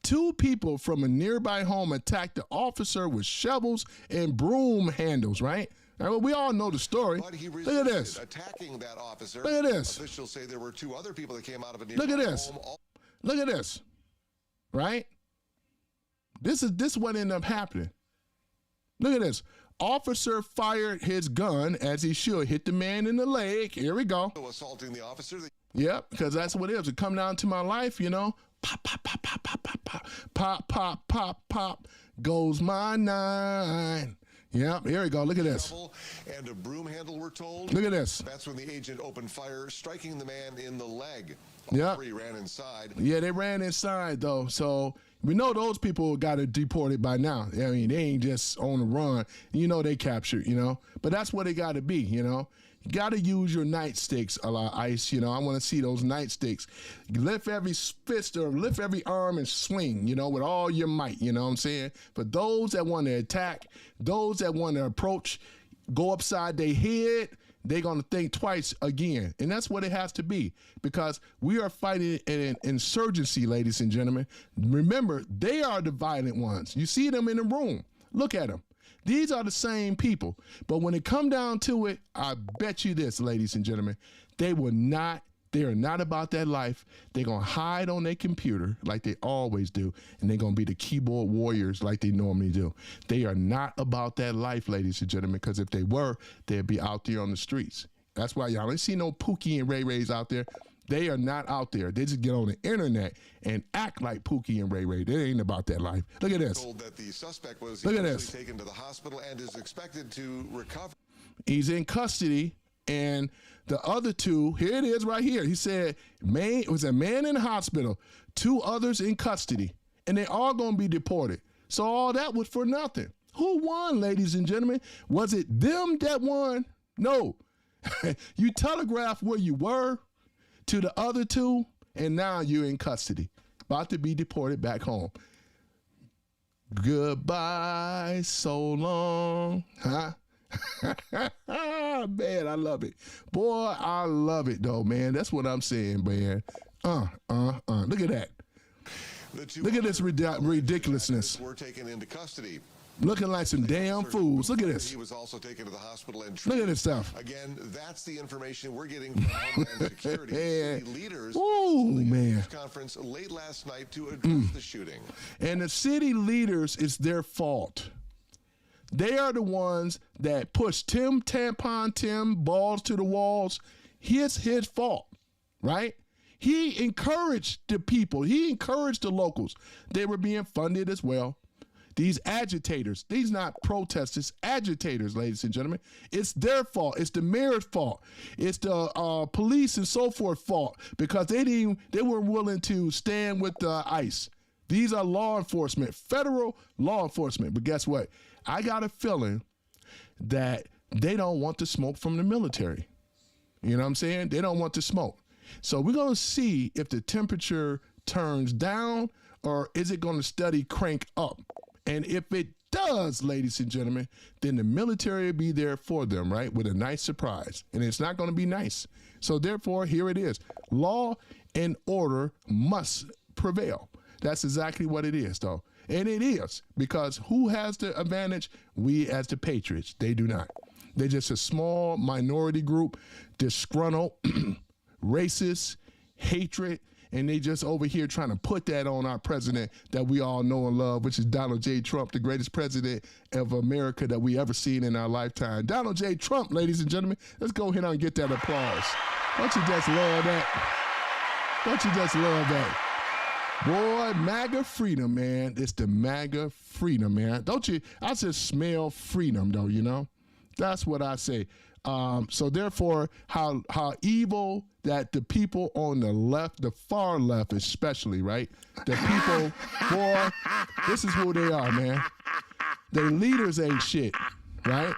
2 people from a nearby home attacked the officer with shovels and broom handles, right? Well, we all know the story. Look at this. Attacking that officer. Look at this. Officials say there were 2 other people that came out of a nearby look at this. home. Look at this. Right? This what ended up happening. Look at this. Officer fired his gun as he should. Hit the man in the leg. Here we go. Assaulting the officer. Yep, because that's what it is. It come down to my life, you know. Pop, pop, pop, pop, pop, pop, pop, pop, pop, pop, pop, goes my 9. Yep, here we go. Look at this. And a broom handle, we're told. Look at this. That's when the agent opened fire, striking the man in the leg. Yeah. Three ran inside. Yeah, they ran inside, though. So we know those people got deported by now. I mean, they ain't just on the run. You know they captured, you know. But that's what they got to be, you know. You got to use your nightsticks, a lot, ICE. You know, I want to see those nightsticks. Lift every fist or lift every arm and swing, you know, with all your might, you know what I'm saying? For those that want to attack, those that want to approach, go upside their head, they're going to think twice again. And that's what it has to be, because we are fighting an insurgency, ladies and gentlemen. Remember, they are the violent ones. You see them in the room. Look at them. These are the same people. But when it come down to it, I bet you this, ladies and gentlemen, they are not about that life. They're going to hide on their computer like they always do, and they're going to be the keyboard warriors like they normally do. They are not about that life, ladies and gentlemen, because if they were, they'd be out there on the streets. That's why y'all ain't see no Pookie and Ray Rays out there. They are not out there. They just get on the internet and act like Pookie and Ray Ray. They ain't about that life. Look at this. Told that the suspect was Look at this. taken to the hospital and is expected to recover. He's in custody, and the other two, here it is right here. He said, it was a man in the hospital, 2 others in custody, and they all going to be deported. So all that was for nothing. Who won, ladies and gentlemen? Was it them that won? No. You telegraphed where you were to the other 2, and now you're in custody, about to be deported back home. Goodbye, so long, huh? Man, I love it. Boy, I love it, though, man. That's what I'm saying, man. Look at that. Look at this ridiculousness. Were taken into custody. Looking like some damn fools. Look at this. He was also taken to the hospital and Look at this stuff. Again, that's the information we're getting from Homeland Security. Yeah. City leaders man. conference late last night to address the shooting. And the city leaders, it's their fault. They are the ones that pushed Tim balls to the walls. It's his fault, right? He encouraged the people. He encouraged the locals. They were being funded as well. These agitators, these not protesters, agitators, ladies and gentlemen. It's their fault. It's the mayor's fault. It's the police and so forth fault, because they weren't willing to stand with the ICE. These are law enforcement, federal law enforcement. But guess what? I got a feeling that they don't want the smoke from the military. You know what I'm saying? They don't want the smoke. So we're going to see if the temperature turns down, or is it going to steady crank up? And if it does, ladies and gentlemen, then the military will be there for them, right, with a nice surprise. And it's not going to be nice. So therefore, here it is. Law and order must prevail. That's exactly what it is, though. And it is, because who has the advantage? We as the patriots. They do not. They're just a small minority group, disgruntled, racist, hatred, and they just over here trying to put that on our president that we all know and love, which is Donald J. Trump, the greatest president of America that we ever seen in our lifetime. Donald J. Trump, ladies and gentlemen. Let's go ahead and get that applause. Don't you just love that? Don't you just love that? Boy, MAGA freedom, man. It's the MAGA freedom, man. Don't you? I just smell freedom, though, you know? That's what I say. So therefore, how evil that the people on the left, the far left especially, right? The people, boy, this is who they are, man. Their leaders ain't shit, right?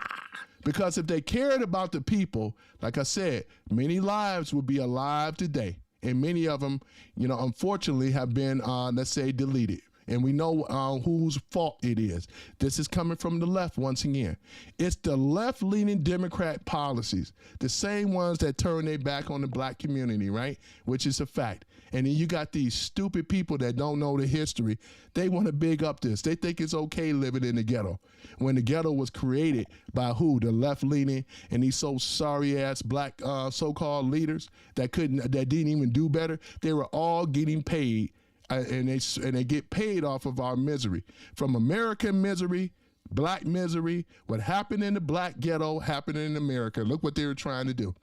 Because if they cared about the people, like I said, many lives would be alive today. And many of them, you know, unfortunately have been, let's say, deleted. And we know whose fault it is. This is coming from the left once again. It's the left-leaning Democrat policies, the same ones that turn their back on the black community, right? Which is a fact. And then you got these stupid people that don't know the history. They want to big up this. They think it's okay living in the ghetto. When the ghetto was created by who? The left-leaning and these so sorry-ass black so-called leaders that didn't even do better. They were all getting paid. And they get paid off of our misery. From American misery, black misery, what happened in the black ghetto happened in America. Look what they were trying to do.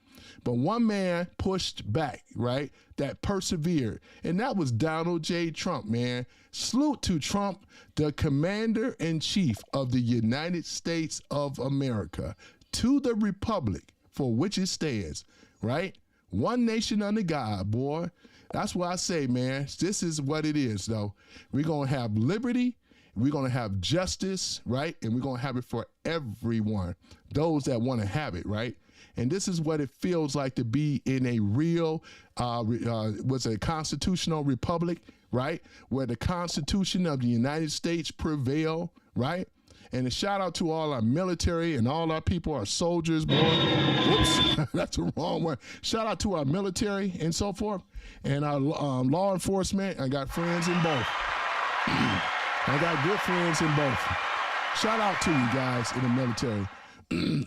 But one man pushed back, right, that persevered. And that was Donald J. Trump, man. Salute to Trump, the commander-in-chief of the United States of America, to the republic for which it stands, right? One nation under God, boy. That's what I say, man. This is what it is, though. We're going to have liberty. We're going to have justice, right? And we're going to have it for everyone, those that want to have it, right? And this is what it feels like to be in a real, constitutional republic, right? Where the Constitution of the United States prevail, right? And a shout out to all our military and all our people, our soldiers, boy. Whoops, that's the wrong one. Shout out to our military and so forth. And our law enforcement. I got friends in both. I got good friends in both. Shout out to you guys in the military.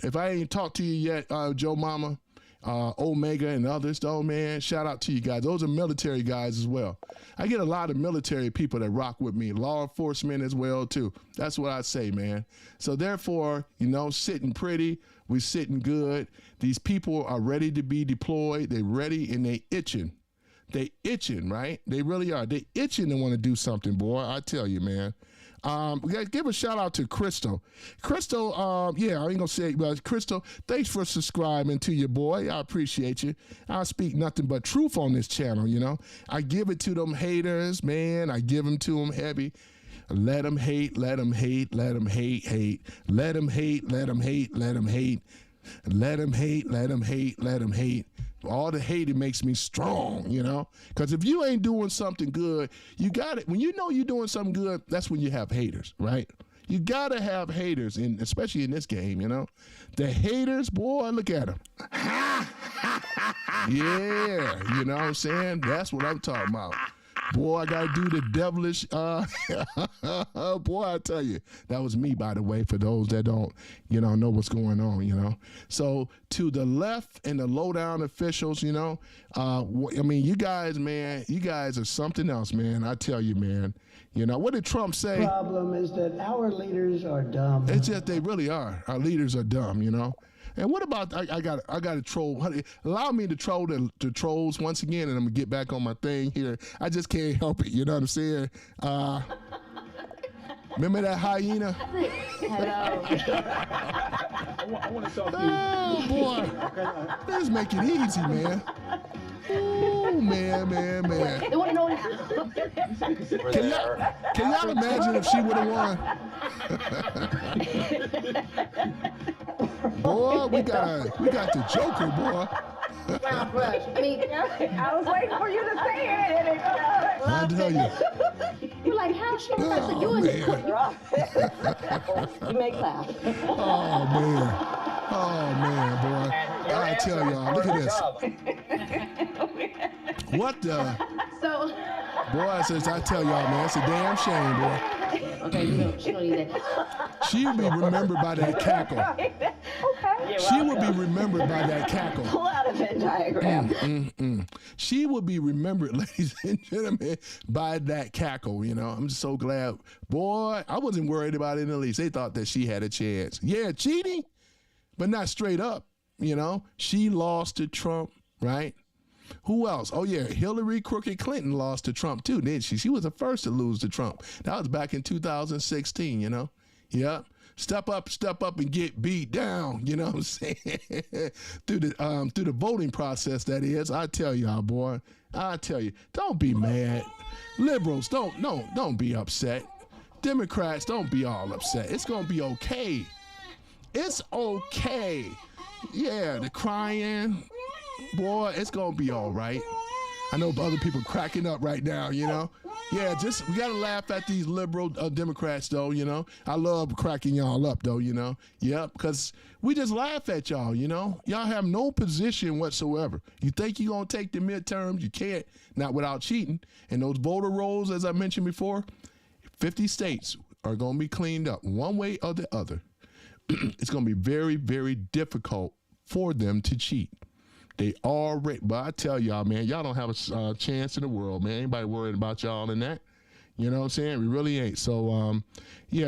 If I ain't talked to you yet, Joe Mama, Omega and others, though, man, shout out to you guys. Those are military guys as well. I get a lot of military people that rock with me, law enforcement as well, too. That's what I say, man. So therefore, sitting pretty, we sitting good. These people are ready to be deployed. They're ready and they itching. They itching, right? They really are. They itching to want to do something, boy. I tell you, man. We got to give a shout out to Crystal. Crystal, I ain't gonna say it, but Crystal, thanks for subscribing to your boy. I appreciate you. I speak nothing but truth on this channel, I give it to them haters, man. I give them to them heavy. Let them hate, let them hate, let them hate, hate. Let them hate, let them hate, let them hate. Let them hate, let them hate, let them hate. All the hate, it makes me strong, because if you ain't doing something good, you got it. When you know you're doing something good, that's when you have haters, right? You got to have haters, and especially in this game, The haters, boy, look at them. Yeah, you know what I'm saying? That's what I'm talking about. Boy, I got to do the devilish. Boy, I tell you, that was me, by the way, for those that don't, know what's going on, So to the left and the low-down officials, you guys, man, you guys are something else, man. I tell you, man. What did Trump say? The problem is that our leaders are dumb. It's just they really are. Our leaders are dumb, And what about I got to troll? Allow me to troll the trolls once again, and I'm gonna get back on my thing here. I just can't help it. You know what I'm saying? Remember that hyena? Hello. I want to talk to you. Oh boy, let's make it easy, man. Oh man. They want to know now. Can y'all imagine if she would have won? Boy, we got the Joker, boy. I mean, I was waiting for you to say it. And I tell you. you're like, how's she Oh, you in man. You make laugh. Oh man, boy. I tell y'all, look at this. What the? So. Boy, I tell y'all, man, it's a damn shame, boy. Okay, she don't need that. She will be remembered by that cackle. okay. She will be remembered by that cackle. Pull out a Venn diagram. She will be remembered, ladies and gentlemen, by that cackle. I'm just so glad. Boy, I wasn't worried about it in the least. They thought that she had a chance. Yeah, cheating, but not straight up. She lost to Trump, right? Who else? Oh, yeah, Hillary Crooked Clinton lost to Trump, too, didn't she? She was the first to lose to Trump. That was back in 2016, Yep. Step up and get beat down, you know what I'm saying? through the voting process, that is. I tell y'all, boy. I tell you, don't be mad. Liberals, don't be upset. Democrats, don't be all upset. It's going to be okay. It's okay. Yeah, the crying. Boy, it's going to be all right. I know other people cracking up right now, Yeah, we got to laugh at these liberal Democrats, though, I love cracking y'all up, though, Yeah, because we just laugh at y'all, Y'all have no position whatsoever. You think you're going to take the midterms? You can't, not without cheating. And those voter rolls, as I mentioned before, 50 states are going to be cleaned up one way or the other. It's going to be very, very difficult for them to cheat. They already, but I tell y'all, man, y'all don't have a chance in the world, man. Anybody worried about y'all in that? You know what I'm saying? We really ain't. So,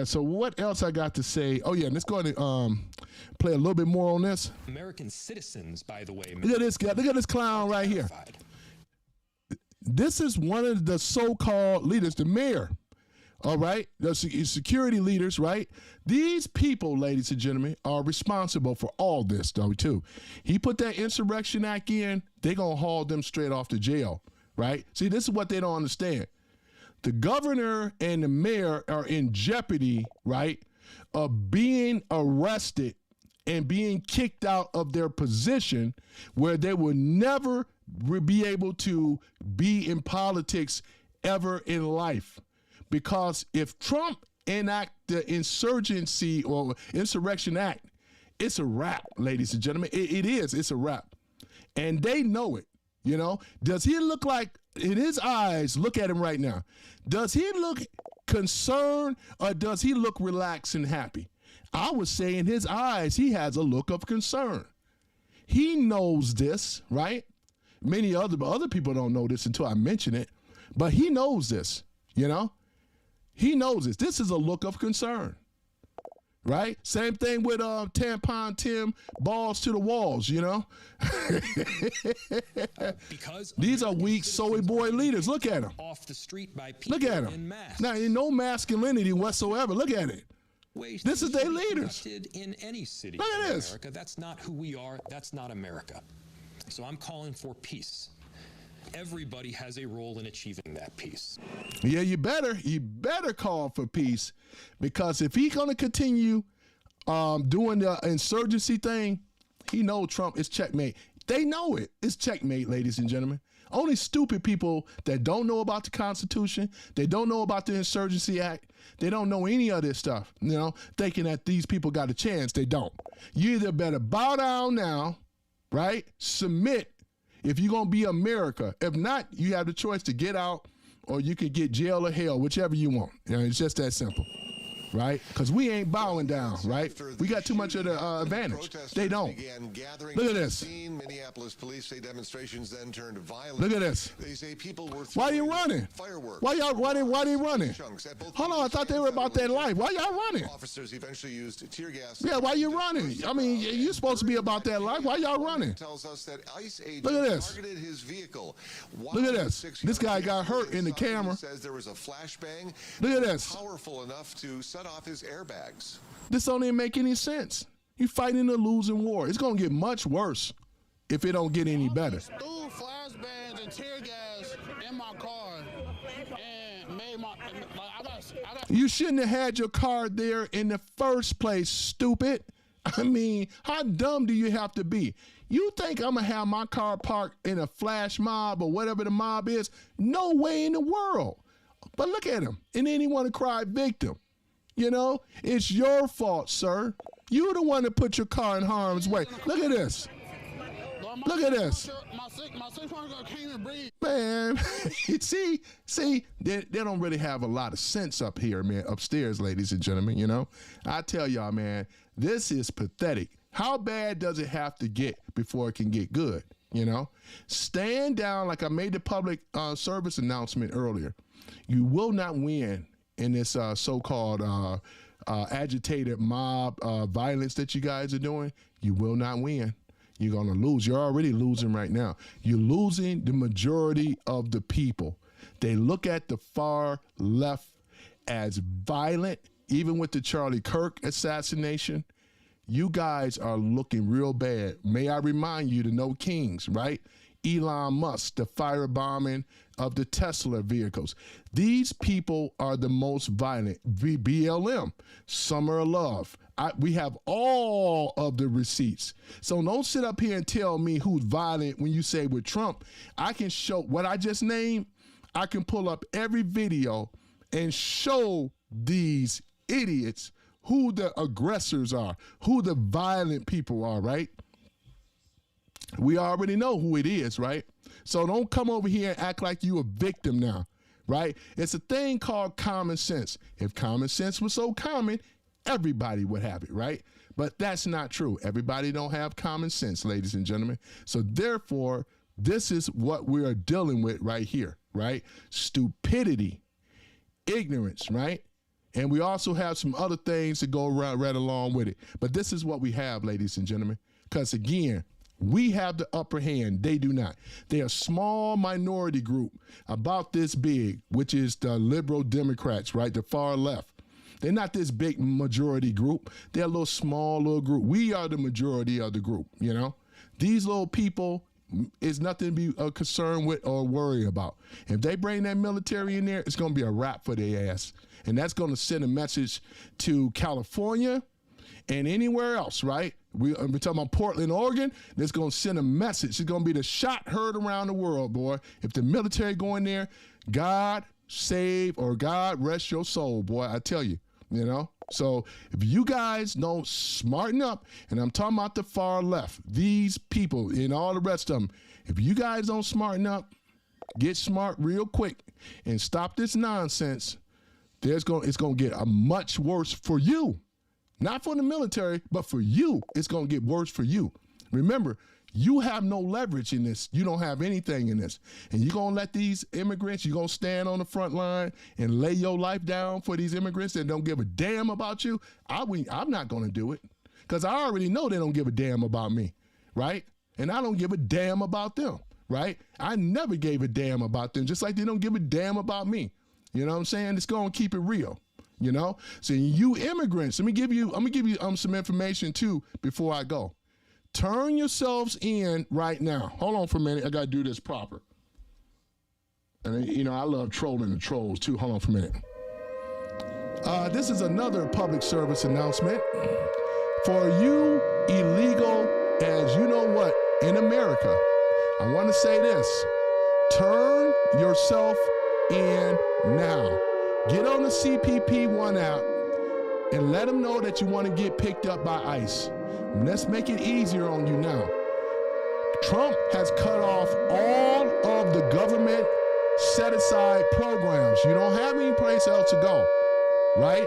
so what else I got to say? Oh, yeah, let's go ahead and play a little bit more on this. American citizens, by the way. Look at this guy. Look at this clown right here. This is one of the so-called leaders, the mayor. All right, the security leaders, right? These people, ladies and gentlemen, are responsible for all this, though, too. He put that Insurrection Act in, they're going to haul them straight off to jail. right? See, this is what they don't understand. The governor and the mayor are in jeopardy, right, of being arrested and being kicked out of their position where they will never be able to be in politics ever in life. Because if Trump enact the Insurgency or Insurrection Act, it's a wrap, ladies and gentlemen. It is. It's a wrap. And they know it, you know. Does he look like, in his eyes, look at him right now, does he look concerned or does he look relaxed and happy? I would say in his eyes, he has a look of concern. He knows this, right? Many other people don't know this until I mention it, but he knows this, you know? He knows this. This is a look of concern, right? Same thing with Tampon Tim Walz to the Walz, you know? Because these are weak soy boy leaders. Look at them. Off the street by people Look at in them. masks. Now, in no masculinity whatsoever. Look at it. This is their leaders. In any city Look at in this. America. That's not who we are. That's not America. So I'm calling for peace. Everybody has a role in achieving that peace. Yeah, you better call for peace, because if he's going to continue doing the insurgency thing, he knows Trump is checkmate. They know it. It's checkmate, ladies and gentlemen. Only stupid people that don't know about the Constitution, they don't know about the Insurgency Act, they don't know any of this stuff, you know, thinking that these people got a chance. They don't. You either better bow down now, right? Submit if you're going to be America. If not, you have the choice to get out, or you can get jail or hell, whichever you want. You know, it's just that simple. Right? Because we ain't bowing down, right? We got too much of the advantage. They don't. Look at this. Minneapolis police say demonstrations then turned violent. Look at this. They say people were Why are you running? Fireworks. Why they running? Hold on, I thought they were about that life. Why y'all running? Officers eventually used tear gas. Yeah, why you running? I mean, you're supposed to be about that life. Why y'all running? Tells us that ICE agents Look at this. targeted his vehicle. Look at this. This guy got hurt in the camera. Says there was a flashbang. Look at this. Powerful enough to set off his airbags. This don't even make any sense. You fighting a losing war. It's gonna get much worse if it don't get any better. Threw flashbangs and tear gas in my car and made my. I got. You shouldn't have had your car there in the first place, stupid. I mean, how dumb do you have to be? You think I'm gonna have my car parked in a flash mob or whatever the mob is? No way in the world. But look at him, and then he want to cry victim. You know, it's your fault, sir. You're the one that put your car in harm's way. Look at this. Look at this. My 600 can't even breathe. Man, see, they don't really have a lot of sense up here, man, upstairs, ladies and gentlemen, you know. I tell y'all, man, this is pathetic. How bad does it have to get before it can get good, you know? Stand down, like I made the public service announcement earlier. You will not win in this so-called agitated mob violence that you guys are doing. You will not win. You're going to lose. You're already losing right now. You're losing the majority of the people. They look at the far left as violent, even with the Charlie Kirk assassination. You guys are looking real bad. May I remind you to know kings, right? Elon Musk, the firebombing of the Tesla vehicles. These people are the most violent. BLM, Summer of Love. We have all of the receipts. So don't sit up here and tell me who's violent when you say with Trump. I can show what I just named. I can pull up every video and show these idiots who the aggressors are, who the violent people are, right? We already know who it is, right? So don't come over here and act like you a victim now, right? It's a thing called common sense. If common sense was so common, everybody would have it, right? But that's not true. Everybody don't have common sense, ladies and gentlemen. So therefore, this is what we are dealing with right here, right? Stupidity, ignorance, right? And we also have some other things that go right along with it. But this is what we have, ladies and gentlemen, because again, we have the upper hand. They do not. They're a small minority group about this big, which is the liberal Democrats, right? The far left. They're not this big majority group. They're a little small little group. We are the majority of the group, you know? These little people, It's nothing to be concerned with or worry about. If they bring that military in there, it's going to be a wrap for their ass. And that's going to send a message to California and anywhere else, right? We're talking about Portland, Oregon. That's going to send a message. It's going to be the shot heard around the world, boy. If the military go in there, God save or God rest your soul, boy. I tell you, you know. So if you guys don't smarten up, and I'm talking about the far left, these people and all the rest of them, if you guys don't smarten up, get smart real quick and stop this nonsense, it's going to get a much worse for you. Not for the military, but for you, it's going to get worse for you. Remember, you have no leverage in this. You don't have anything in this. And you're going to let these immigrants, you're going to stand on the front line and lay your life down for these immigrants that don't give a damn about you? I'm not going to do it because I already know they don't give a damn about me, right? And I don't give a damn about them, right? I never gave a damn about them, just like they don't give a damn about me. You know what I'm saying? It's going to keep it real. You know, so you immigrants, I'm gonna give you some information too before I go. Turn yourselves in right now. Hold on for a minute. I gotta do this proper. And you know, I love trolling the trolls too. Hold on for a minute. This is another public service announcement for you illegal as you know what in America. I want to say this: turn yourself in now. Get on the CPP-1 app and let them know that you want to get picked up by ICE. Let's make it easier on you now. Trump has cut off all of the government set-aside programs. You don't have any place else to go, right?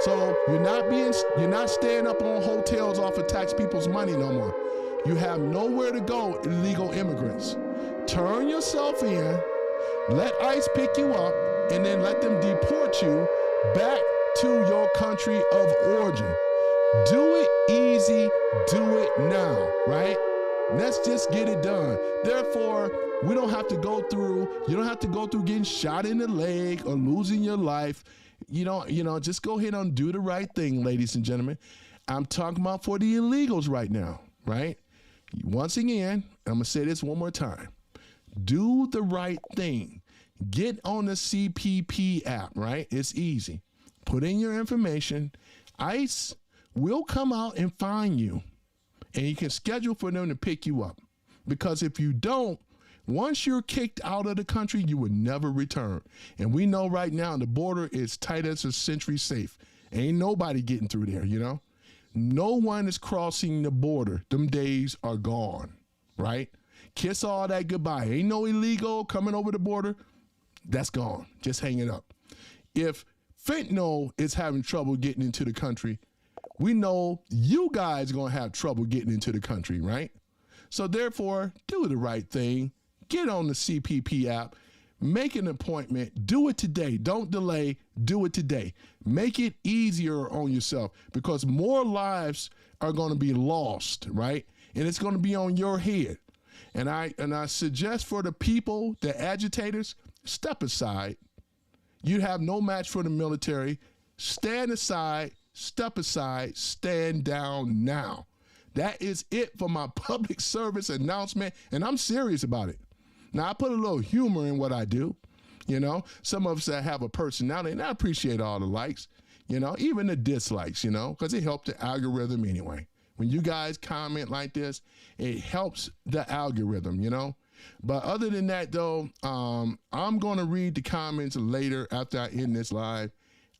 So you're not staying up on hotels off of tax people's money no more. You have nowhere to go, illegal immigrants. Turn yourself in, let ICE pick you up, and then let them deport you back to your country of origin. Do it easy, do it now, right? Let's just get it done. Therefore, you don't have to go through getting shot in the leg or losing your life. You know, just go ahead and do the right thing, ladies and gentlemen. I'm talking about for the illegals right now, right? Once again, I'm gonna say this one more time. Do the right thing. Get on the CPP app, right? It's easy. Put in your information. ICE will come out and find you, and you can schedule for them to pick you up. Because if you don't, once you're kicked out of the country, you will never return. And we know right now the border is tight as a century safe. Ain't nobody getting through there, you know? No one is crossing the border. Them days are gone, right? Kiss all that goodbye. Ain't no illegal coming over the border. That's gone. Just hang it up. If fentanyl is having trouble getting into the country, we know you guys are going to have trouble getting into the country, right? So therefore, do the right thing. Get on the CPP app. Make an appointment. Do it today. Don't delay. Do it today. Make it easier on yourself because more lives are going to be lost, right? And it's going to be on your head. And I suggest for the people, the agitators, step aside. You have no match for the military. Stand aside, step aside, stand down now. That is it for my public service announcement, and I'm serious about it. Now, I put a little humor in what I do. You know, some of us that have a personality, and I appreciate all the likes, you know, even the dislikes, you know, because it helped the algorithm anyway. When you guys comment like this, it helps the algorithm, you know. But other than that, though, I'm going to read the comments later after I end this live.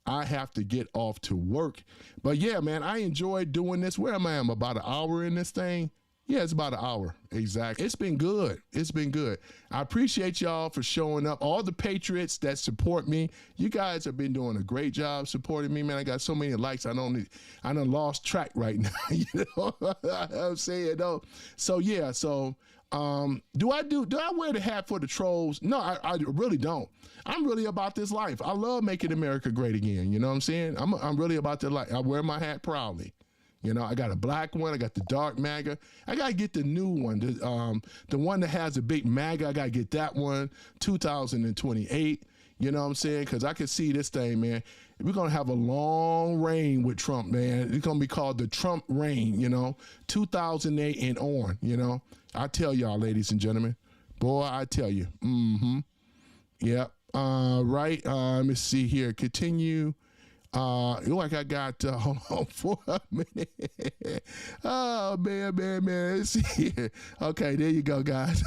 I have to get off to work. But yeah, man, I enjoyed doing this. Where am I? I'm about an hour in this thing. Yeah, it's about an hour. Exactly. It's been good. It's been good. I appreciate y'all for showing up. All the patriots that support me. You guys have been doing a great job supporting me, man. I got so many likes. I done lost track right now. You know what I'm saying, though? So yeah, do I wear the hat for the trolls? No, I really don't. I'm really about this life. I love making America great again. You know what I'm saying? I'm really about the life. I wear my hat proudly. You know, I got a black one. I got the dark MAGA. I got to get the new one, the one that has a big MAGA. I got to get that one, 2028. You know what I'm saying? Because I can see this thing, man. We're going to have a long reign with Trump, man. It's going to be called the Trump reign, 2008 and on, I tell y'all, ladies and gentlemen. Boy, I tell you. Yep. Right. Let me see here. Continue. Like I got, hold on for a minute. Oh, man. Let's see here. Okay, there you go, guys.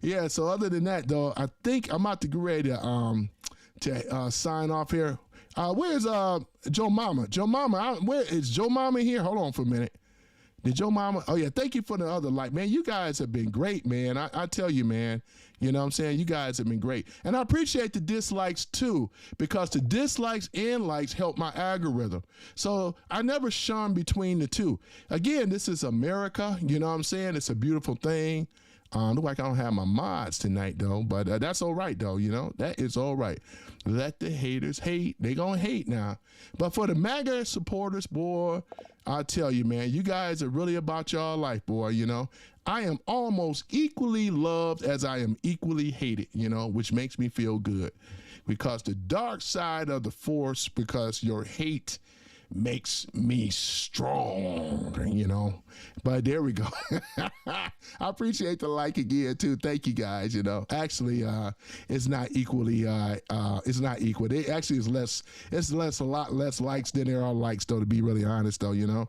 Yeah, so other than that, though, I think I'm about to get ready to sign off here. Where's Joe Mama? Joe Mama, where is Joe Mama here? Hold on for a minute. Did Joe Mama? Oh, yeah, thank you for the other like. Man, you guys have been great, man. I tell you, man. You know what I'm saying? You guys have been great. And I appreciate the dislikes, too, because the dislikes and likes help my algorithm. So I never shun between the two. Again, this is America. You know what I'm saying? It's a beautiful thing. Look like I don't have my mods tonight, though, but that's all right, though, that is all right. Let the haters hate. They gonna hate now. But for the MAGA supporters, boy, I tell you, man, you guys are really about y'all life, boy, I am almost equally loved as I am equally hated, which makes me feel good. Because the dark side of the force, because your hate makes me strong, but there we go. I appreciate the like again too. Thank you guys. Actually, it's not equally, it's not equal. It actually is a lot less likes than there are likes, though, to be really honest, though,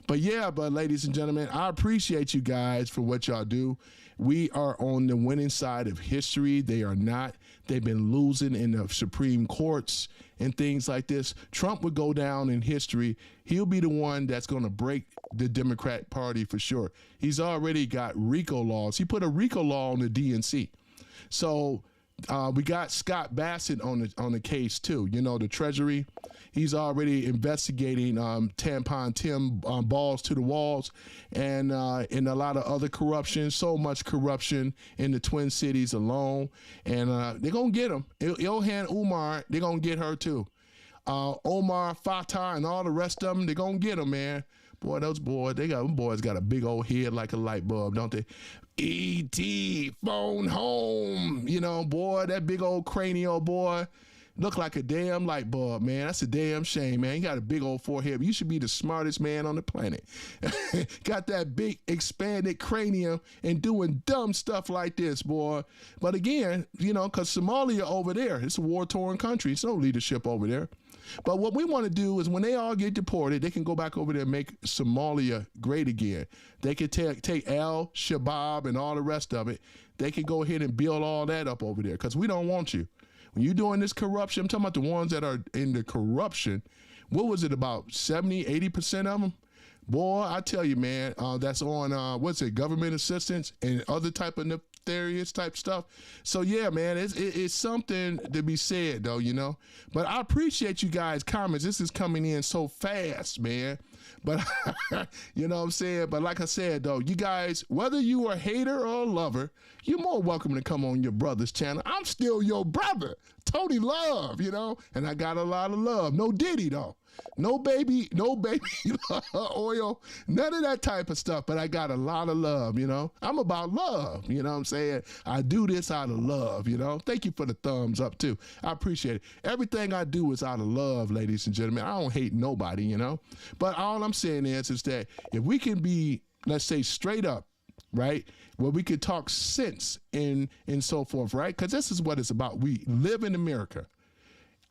but yeah, but ladies and gentlemen, I appreciate you guys for what y'all do. We are on the winning side of history. They are not. They've been losing in the Supreme Courts and things like this. Trump would go down in history. He'll be the one that's going to break the Democrat Party for sure. He's already got RICO laws. He put a RICO law on the DNC. So we got Scott Bassett on the case too. The Treasury. He's already investigating Tampon Tim balls to the walls, and in a lot of other corruption. So much corruption in the Twin Cities alone, and they're gonna get him. Ilhan Omar, they're gonna get her too. Omar Fatah and all the rest of them, they're gonna get them, man. Boy, those boys, them boys got a big old head like a light bulb, don't they? E.T. phone home, boy, that big old cranial boy. Look like a damn light bulb, man. That's a damn shame, man. You got a big old forehead. You should be the smartest man on the planet. Got that big expanded cranium and doing dumb stuff like this, boy. But again, because Somalia over there, it's a war-torn country. It's no leadership over there. But what we want to do is when they all get deported, they can go back over there and make Somalia great again. They can take Al-Shabaab and all the rest of it. They can go ahead and build all that up over there because we don't want you. When you're doing this corruption, I'm talking about the ones that are in the corruption. What was it, about 70, 80% of them? Boy, I tell you, man, that's on, government assistance and other type of nefarious type stuff. So, yeah, man, it's something to be said, though, But I appreciate you guys' comments. This is coming in so fast, man. But, you know what I'm saying? But like I said, though, you guys, whether you are a hater or a lover, you're more welcome to come on your brother's channel. I'm still your brother. Tony Love, and I got a lot of love. No Diddy, though. No baby oil, none of that type of stuff, but I got a lot of love, I'm about love, what I'm saying? I do this out of love, Thank you for the thumbs up, too. I appreciate it. Everything I do is out of love, ladies and gentlemen. I don't hate nobody, But all I'm saying is that if we can be, let's say, straight up, right, where we could talk sense and so forth, right? Because this is what it's about. We live in America.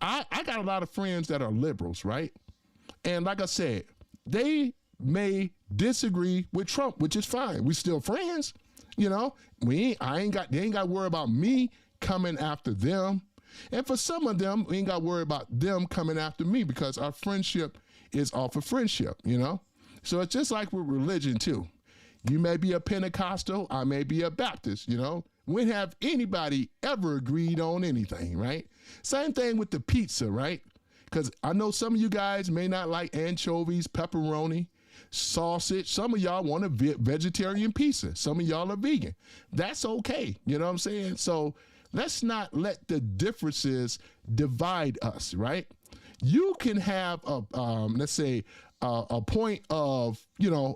I got a lot of friends that are liberals, right? And like I said, they may disagree with Trump, which is fine. We still friends, they ain't got to worry about me coming after them. And for some of them, we ain't got to worry about them coming after me because our friendship is off of friendship, So it's just like with religion too. You may be a Pentecostal, I may be a Baptist, When have anybody ever agreed on anything, right? Same thing with the pizza, right? Because I know some of you guys may not like anchovies, pepperoni, sausage. Some of y'all want a vegetarian pizza. Some of y'all are vegan. That's okay. You know what I'm saying? So let's not let the differences divide us, right? You can have let's say a point of,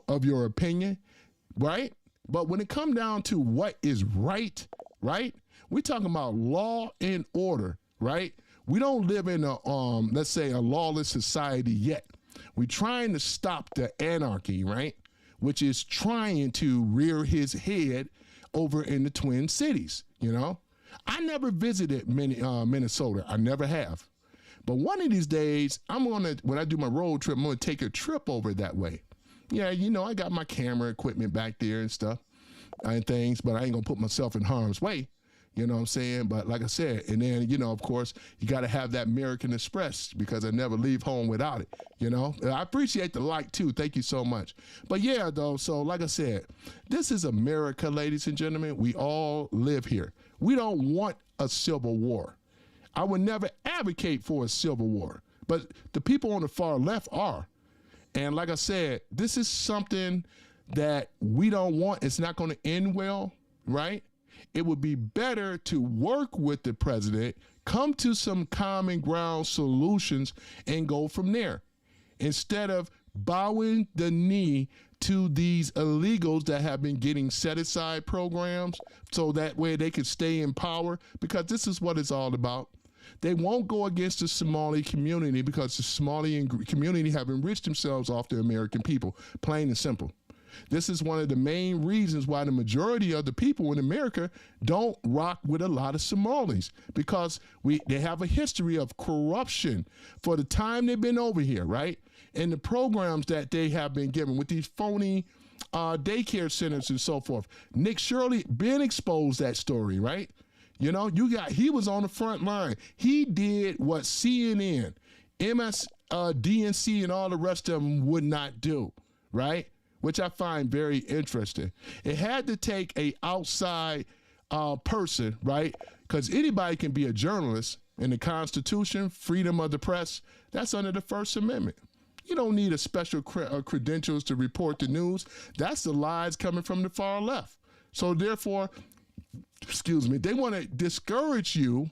of your opinion, right? But when it comes down to what is right, we're talking about law and order. right? We don't live in a, let's say, a lawless society yet. We're trying to stop the anarchy, right? Which is trying to rear his head over in the Twin Cities, you know? I never visited Minnesota. I never have. But one of these days, when I do my road trip, I'm gonna take a trip over that way. Yeah, you know, I got my camera equipment back there and stuff and things, but I ain't gonna put myself in harm's way. You know what I'm saying? But like I said, and then, you know, of course, you got to have that American Express because I never leave home without it, you know? And I appreciate the like, too. Thank you so much. But yeah, though, so like I said, this is America, ladies and gentlemen. We all live here. We don't want a civil war. I would never advocate for a civil war, but the people on the far left are. And like I said, this is something that we don't want. It's not going to end well, right? It would be better to work with the president, come to some common ground solutions, and go from there. Instead of bowing the knee to these illegals that have been getting set-aside programs so that way they can stay in power, because this is what it's all about. They won't go against the Somali community because the Somali community have enriched themselves off the American people, plain and simple. This is one of the main reasons why the majority of the people in America don't rock with a lot of Somalis, because they have a history of corruption for the time they've been over here, right? And the programs that they have been given with these phony daycare centers and so forth. Nick Shirley been exposed that story, right? You know, he was on the front line. He did what CNN, MSDNC, and all the rest of them would not do, right? Which I find very interesting. It had to take a outside person, right? Because anybody can be a journalist. In the Constitution, freedom of the press, that's under the First Amendment. You don't need a special credentials to report the news. That's the lies coming from the far left. So therefore, they want to discourage you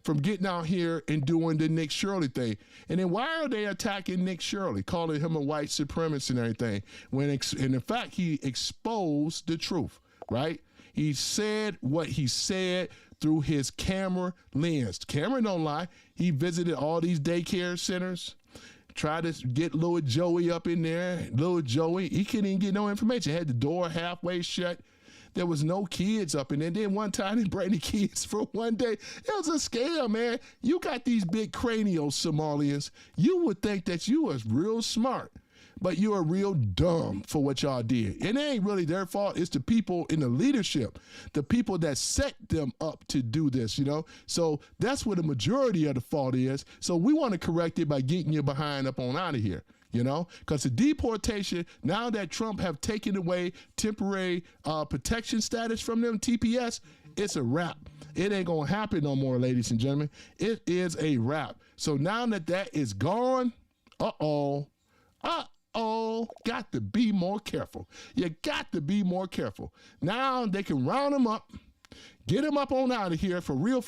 from getting out here and doing the Nick Shirley thing. And then why are they attacking Nick Shirley, calling him a white supremacist and everything, when in fact he exposed the truth, right? He said what he said through his camera lens. The camera don't lie. He visited all these daycare centers, tried to get little Joey up in there. Little Joey, he couldn't even get no information. Had the door halfway shut. There was no kids up in there. Then one time they brought the kids for one day. It was a scam, man. You got these big cranial Somalians. You would think that you was real smart, but you are real dumb for what y'all did. And it ain't really their fault. It's the people in the leadership, the people that set them up to do this, you know? So that's where the majority of the fault is. So we want to correct it by getting you behind up on out of here. You know, because the deportation, now that Trump have taken away temporary protection status from them, TPS, it's a wrap. It ain't going to happen no more, ladies and gentlemen. It is a wrap. So now that that is gone, got to be more careful. You got to be more careful. Now they can round them up, get them up on out of here for real,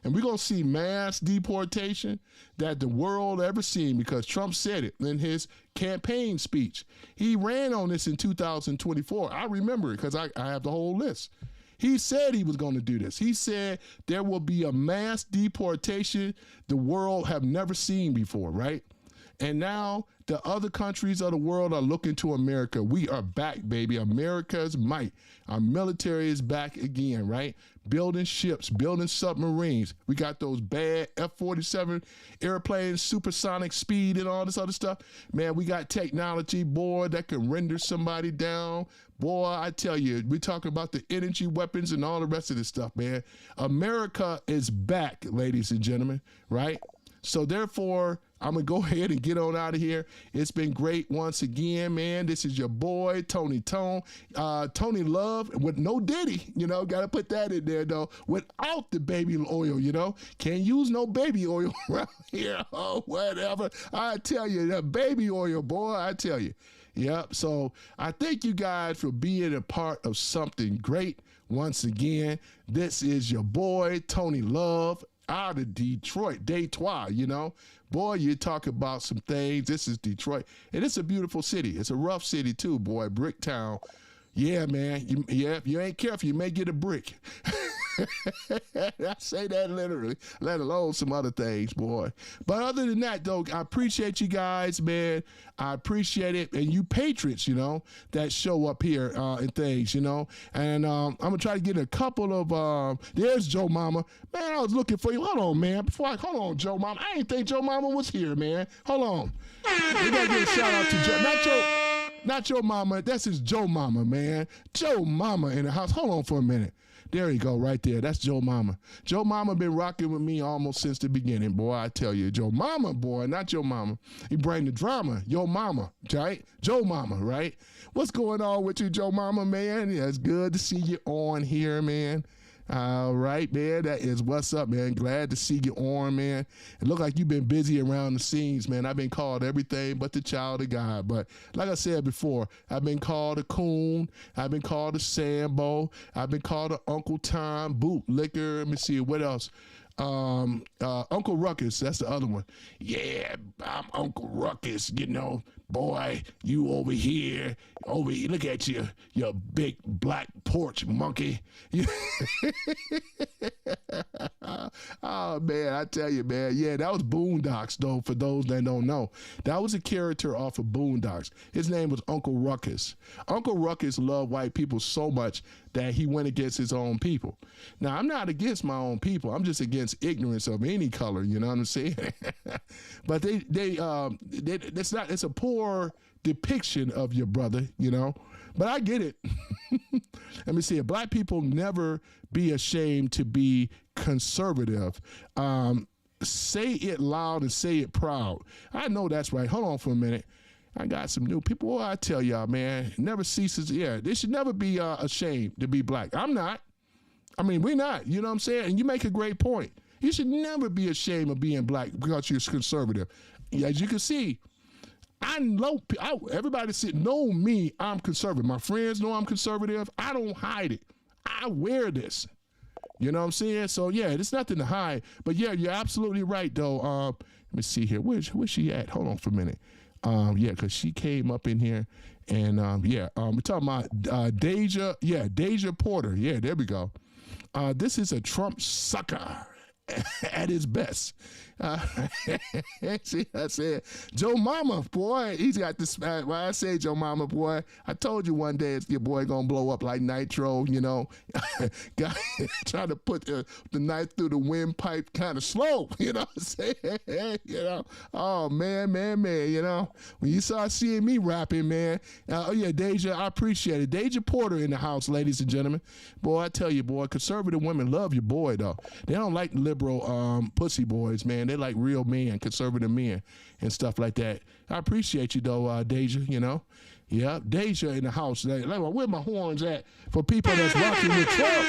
and we're going to see mass deportation that the world ever seen, because Trump said it in his campaign speech. He ran on this in 2024. I remember it because I have the whole list. He said he was going to do this. He said there will be a mass deportation the world have never seen before, right? And now the other countries of the world are looking to America. We are back, baby. America's might. Our military is back again, right? Building ships, building submarines. We got those bad F-47 airplanes, supersonic speed and all this other stuff. Man, we got technology, boy, that can render somebody down. Boy, I tell you, we talking about the energy weapons and all the rest of this stuff, man. America is back, ladies and gentlemen, right? So therefore, I'm going to go ahead and get on out of here. It's been great once again, man. This is your boy, Tony Love, with no Diddy, you know, got to put that in there, though, without the baby oil, you know. Can't use no baby oil around here. Oh, whatever. I tell you, the baby oil, boy, I tell you. Yep. So I thank you guys for being a part of something great once again. This is your boy, Tony Love, out of Detroit, Detroit, you know. Boy, you talk about some things. This is Detroit. And it's a beautiful city. It's a rough city too, boy. Brick town. Yeah, man. If you ain't careful, you may get a brick. I say that literally, let alone some other things, boy. But other than that, though, I appreciate you guys, man. I appreciate it. And you patriots, you know, that show up here and things, you know. And I'm going to try to get a couple of, there's Joe Mama. Man, I was looking for you. Hold on, man. Hold on, Joe Mama. I didn't think Joe Mama was here, man. Hold on. We got to give a shout out to Joe. Not your mama. That's his Joe Mama, man. Joe Mama in the house. Hold on for a minute. There you go, right there. That's Joe Mama. Joe Mama been rocking with me almost since the beginning, boy. I tell you, Joe Mama, boy, not your mama. He bring the drama. Your mama, right? Joe Mama, right? What's going on with you, Joe Mama, man? Yeah, it's good to see you on here, man. All right, man. That is what's up, man. Glad to see you on, man. It look like you've been busy around the scenes, man. I've been called everything but the child of God. But like I said before, I've been called a coon. I've been called a Sambo. I've been called a Uncle Tom, bootlicker. Let me see, what else? Uncle Ruckus, that's the other one. Yeah, I'm Uncle Ruckus, you know. Boy, you over here, look at you, you big black porch monkey. Oh, man, I tell you, man. Yeah, that was Boondocks, though, for those that don't know. That was a character off of Boondocks. His name was Uncle Ruckus. Uncle Ruckus loved white people so much that he went against his own people. Now, I'm not against my own people. I'm just against ignorance of any color, you know what I'm saying? But it's a poor depiction of your brother, you know? But I get it. Let me see. Black people never be ashamed to be conservative. Say it loud and say it proud. I know that's right. Hold on for a minute. I got some new people. Well, I tell y'all, man, never ceases. Yeah, they should never be ashamed to be black. I'm not. I mean, we're not. You know what I'm saying? And you make a great point. You should never be ashamed of being black because you're conservative. As you can see, I know everybody know me. I'm conservative. My friends know I'm conservative. I don't hide it. I wear this. You know what I'm saying? So yeah, there's nothing to hide. But yeah, you're absolutely right, though. Let me see here. Where's she at? Hold on for a minute. Yeah, because she came up in here, and we're talking about Deja. Yeah, Deja Porter. Yeah, there we go. This is a Trump sucker at his best. See, I said, Joe Mama, boy, he's got this. When I say Joe Mama, boy, I told you one day your boy gonna blow up like Nitro, you know. Guy trying to put the knife through the windpipe kind of slow, you know what I'm saying? You know, oh man, you know, when you start seeing me rapping, man. Oh yeah, Deja, I appreciate it. Deja Porter in the house, ladies and gentlemen. Boy, I tell you, boy, conservative women love your boy though. They don't like liberal pussy boys, man. They like real men, conservative men, and stuff like that. I appreciate you, though, Deja, you know. Yeah, Deja in the house. Like, where my horns at for people that's rocking with Trump?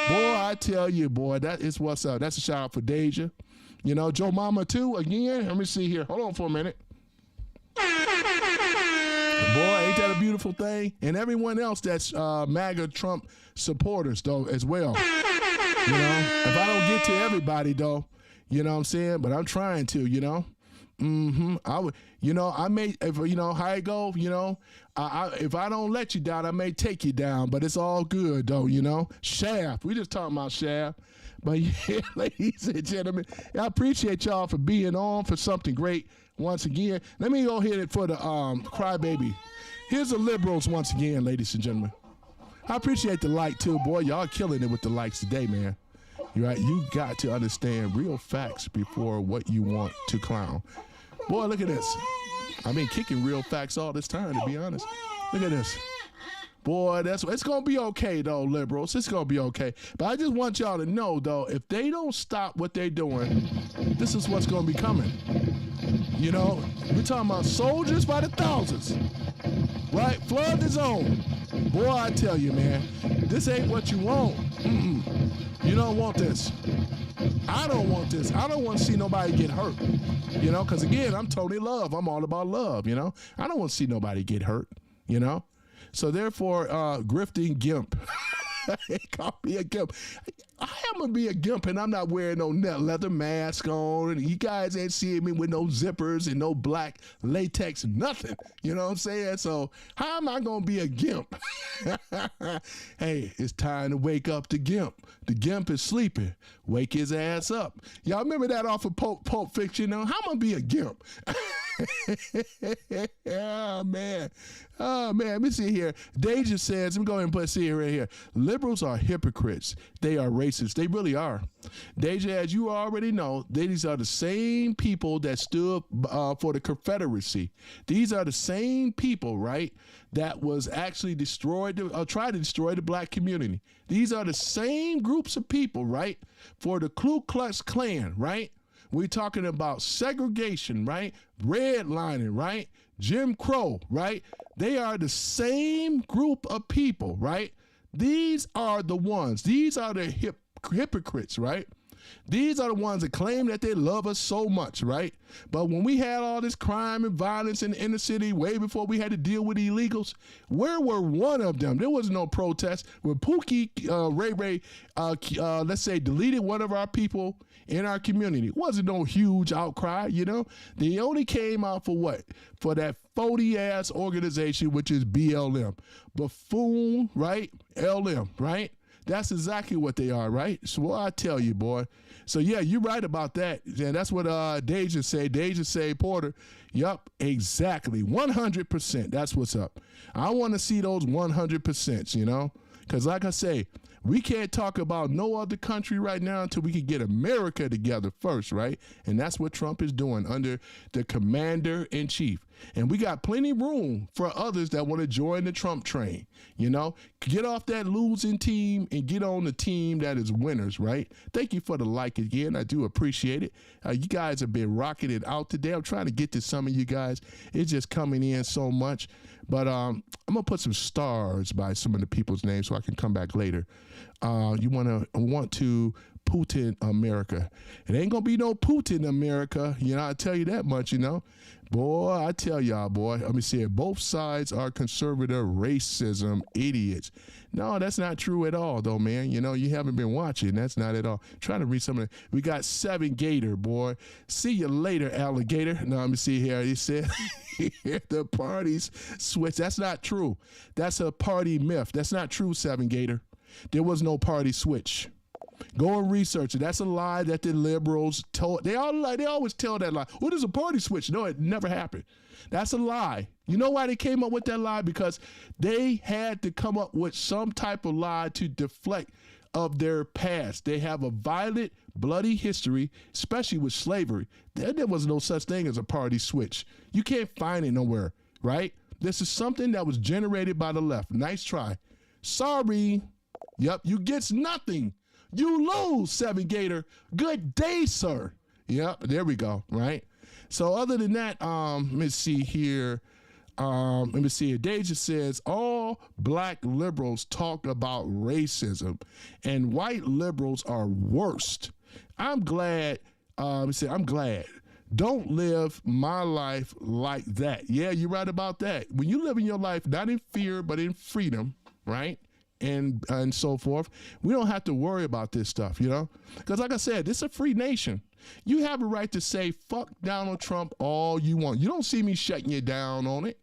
Boy, I tell you, boy, that is what's up. That's a shout out for Deja. You know, Joe Mama, too, again. Let me see here. Hold on for a minute. Boy, ain't that a beautiful thing? And everyone else that's MAGA Trump supporters, though, as well. You know, if I don't get to everybody, though, you know what I'm saying? But I'm trying to, you know. I would, you know, I may, if you know how it go, you know, if I don't let you down, I may take you down, but it's all good though, you know. Shaft, we just talking about Shaft. But yeah, ladies and gentlemen, I appreciate y'all for being on for something great once again. Let me go hit it for the crybaby. Here's the liberals once again, ladies and gentlemen. I appreciate the like too, boy. Y'all killing it with the likes today, man. You're right. You got to understand real facts before what you want to clown. Boy, look at this. I've been kicking real facts all this time, to be honest. Look at this. Boy, it's going to be okay, though, liberals. It's going to be okay. But I just want y'all to know, though, if they don't stop what they're doing, this is what's going to be coming. You know, we're talking about soldiers by the thousands. Right? Flood the zone. Boy, I tell you, man, this ain't what you want. You don't want this. I don't want this. I don't want to see nobody get hurt. You know, because again, I'm Tony Love. I'm all about love, you know. I don't want to see nobody get hurt, you know. So therefore, grifting gimp. They call me a gimp. I am gonna be a gimp, and I'm not wearing no leather mask on. And you guys ain't seeing me with no zippers and no black latex, nothing. You know what I'm saying? So how am I gonna be a gimp? Hey, it's time to wake up the gimp. The gimp is sleeping. Wake his ass up. Y'all remember that off of Pulp Fiction? How am I gonna be a gimp? Oh man. Let me see here. Deja says, let me go ahead and put see right here. Liberals are hypocrites. They are racist. They really are. Deja, as you already know, these are the same people that stood for the Confederacy. These are the same people, right, that was actually tried to destroy the black community. These are the same groups of people, right, for the Ku Klux Klan, right? We're talking about segregation, right? Redlining, right? Jim Crow, right? They are the same group of people, right? These are the ones. These are the hypocrites, right? These are the ones that claim that they love us so much, right? But when we had all this crime and violence in the inner city, way before we had to deal with illegals, where were one of them? There was no protest. When Pookie Ray, let's say, deleted one of our people in our community, it wasn't no huge outcry, you know? They only came out for what? For that phony-ass organization, which is BLM. Buffoon, right? LM, right? That's exactly what they are, right? So what I tell you, boy. So yeah, you're right about that. And that's what Deja say. Deja say, Porter, yup, exactly. 100%. That's what's up. I want to see those 100%, you know? Because like I say, we can't talk about no other country right now until we can get America together first, right? And that's what Trump is doing under the commander-in-chief. And we got plenty room for others that want to join the Trump train, you know? Get off that losing team and get on the team that is winners, right? Thank you for the like again. I do appreciate it. You guys have been rocking it out today. I'm trying to get to some of you guys. It's just coming in so much. But I'm going to put some stars by some of the people's names so I can come back later. You want to Putin America. It ain't going to be no Putin America. You know, I tell you that much, you know. Boy, I tell y'all, boy, let me see it. Both sides are conservative racism idiots. No, that's not true at all, though, man. You know, you haven't been watching. That's not at all. I'm trying to read some of it. We got 7 Gator, boy. See you later, alligator. No, let me see here. He said the parties switch. That's not true. That's a party myth. That's not true, 7 Gator. There was no party switch. Go and research it. That's a lie that the liberals told. They always tell that lie. Oh, there's a party switch. No, it never happened. That's a lie. You know why they came up with that lie? Because they had to come up with some type of lie to deflect of their past. They have a violent, bloody history, especially with slavery. There was no such thing as a party switch. You can't find it nowhere, right? This is something that was generated by the left. Nice try. Sorry. Yep, you get nothing. You lose, 7 Gator. Good day, sir. Yep, there we go, right? So other than that, let me see here. Let me see here. Deja says, all black liberals talk about racism, and white liberals are worst. I'm glad. I'm glad. Don't live my life like that. Yeah, you're right about that. When you live in your life, not in fear, but in freedom, right? And so forth, we don't have to worry about this stuff, you know? Because like I said, this is a free nation. You have a right to say, fuck Donald Trump all you want. You don't see me shutting you down on it.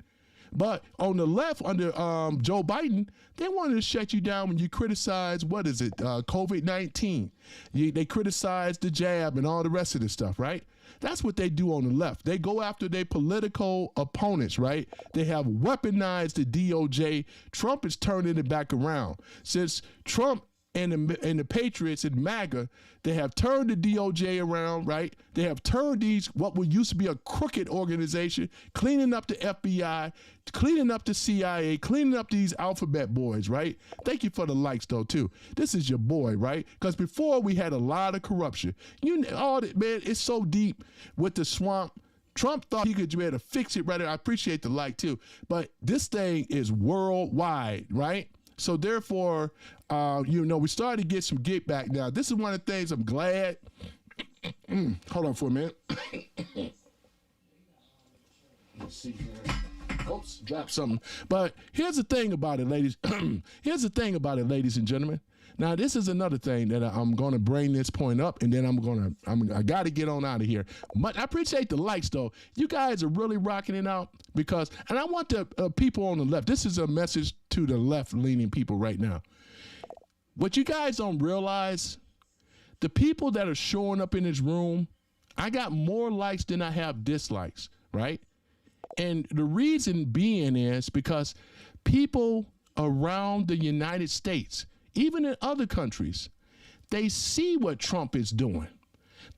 But on the left, under Joe Biden, they wanted to shut you down when you criticize, COVID-19. They criticize the jab and all the rest of this stuff, right? That's what they do on the left. They go after their political opponents, right? They have weaponized the DOJ. Trump is turning it back around. Since Trump and the Patriots and MAGA, they have turned the DOJ around, right? They have turned what used to be a crooked organization, cleaning up the FBI, cleaning up the CIA, cleaning up these alphabet boys, right? Thank you for the likes, though, too. This is your boy, right? Because before we had a lot of corruption. Man, it's so deep with the swamp. Trump thought he could be able to fix it right there. I appreciate the like, too. But this thing is worldwide, right? So therefore, we started to get some get back now. This is one of the things I'm glad. Hold on for a minute. Let's see here. Oops, dropped something. But here's the thing about it, ladies. Here's the thing about it, ladies and gentlemen. Now, this is another thing that I'm going to bring this point up, and then I got to get on out of here. But I appreciate the likes, though. You guys are really rocking it out because, and I want the people on the left. This is a message to the left-leaning people right now. What you guys don't realize, the people that are showing up in this room, I got more likes than I have dislikes, right? And the reason being is because people around the United States, even in other countries, they see what Trump is doing.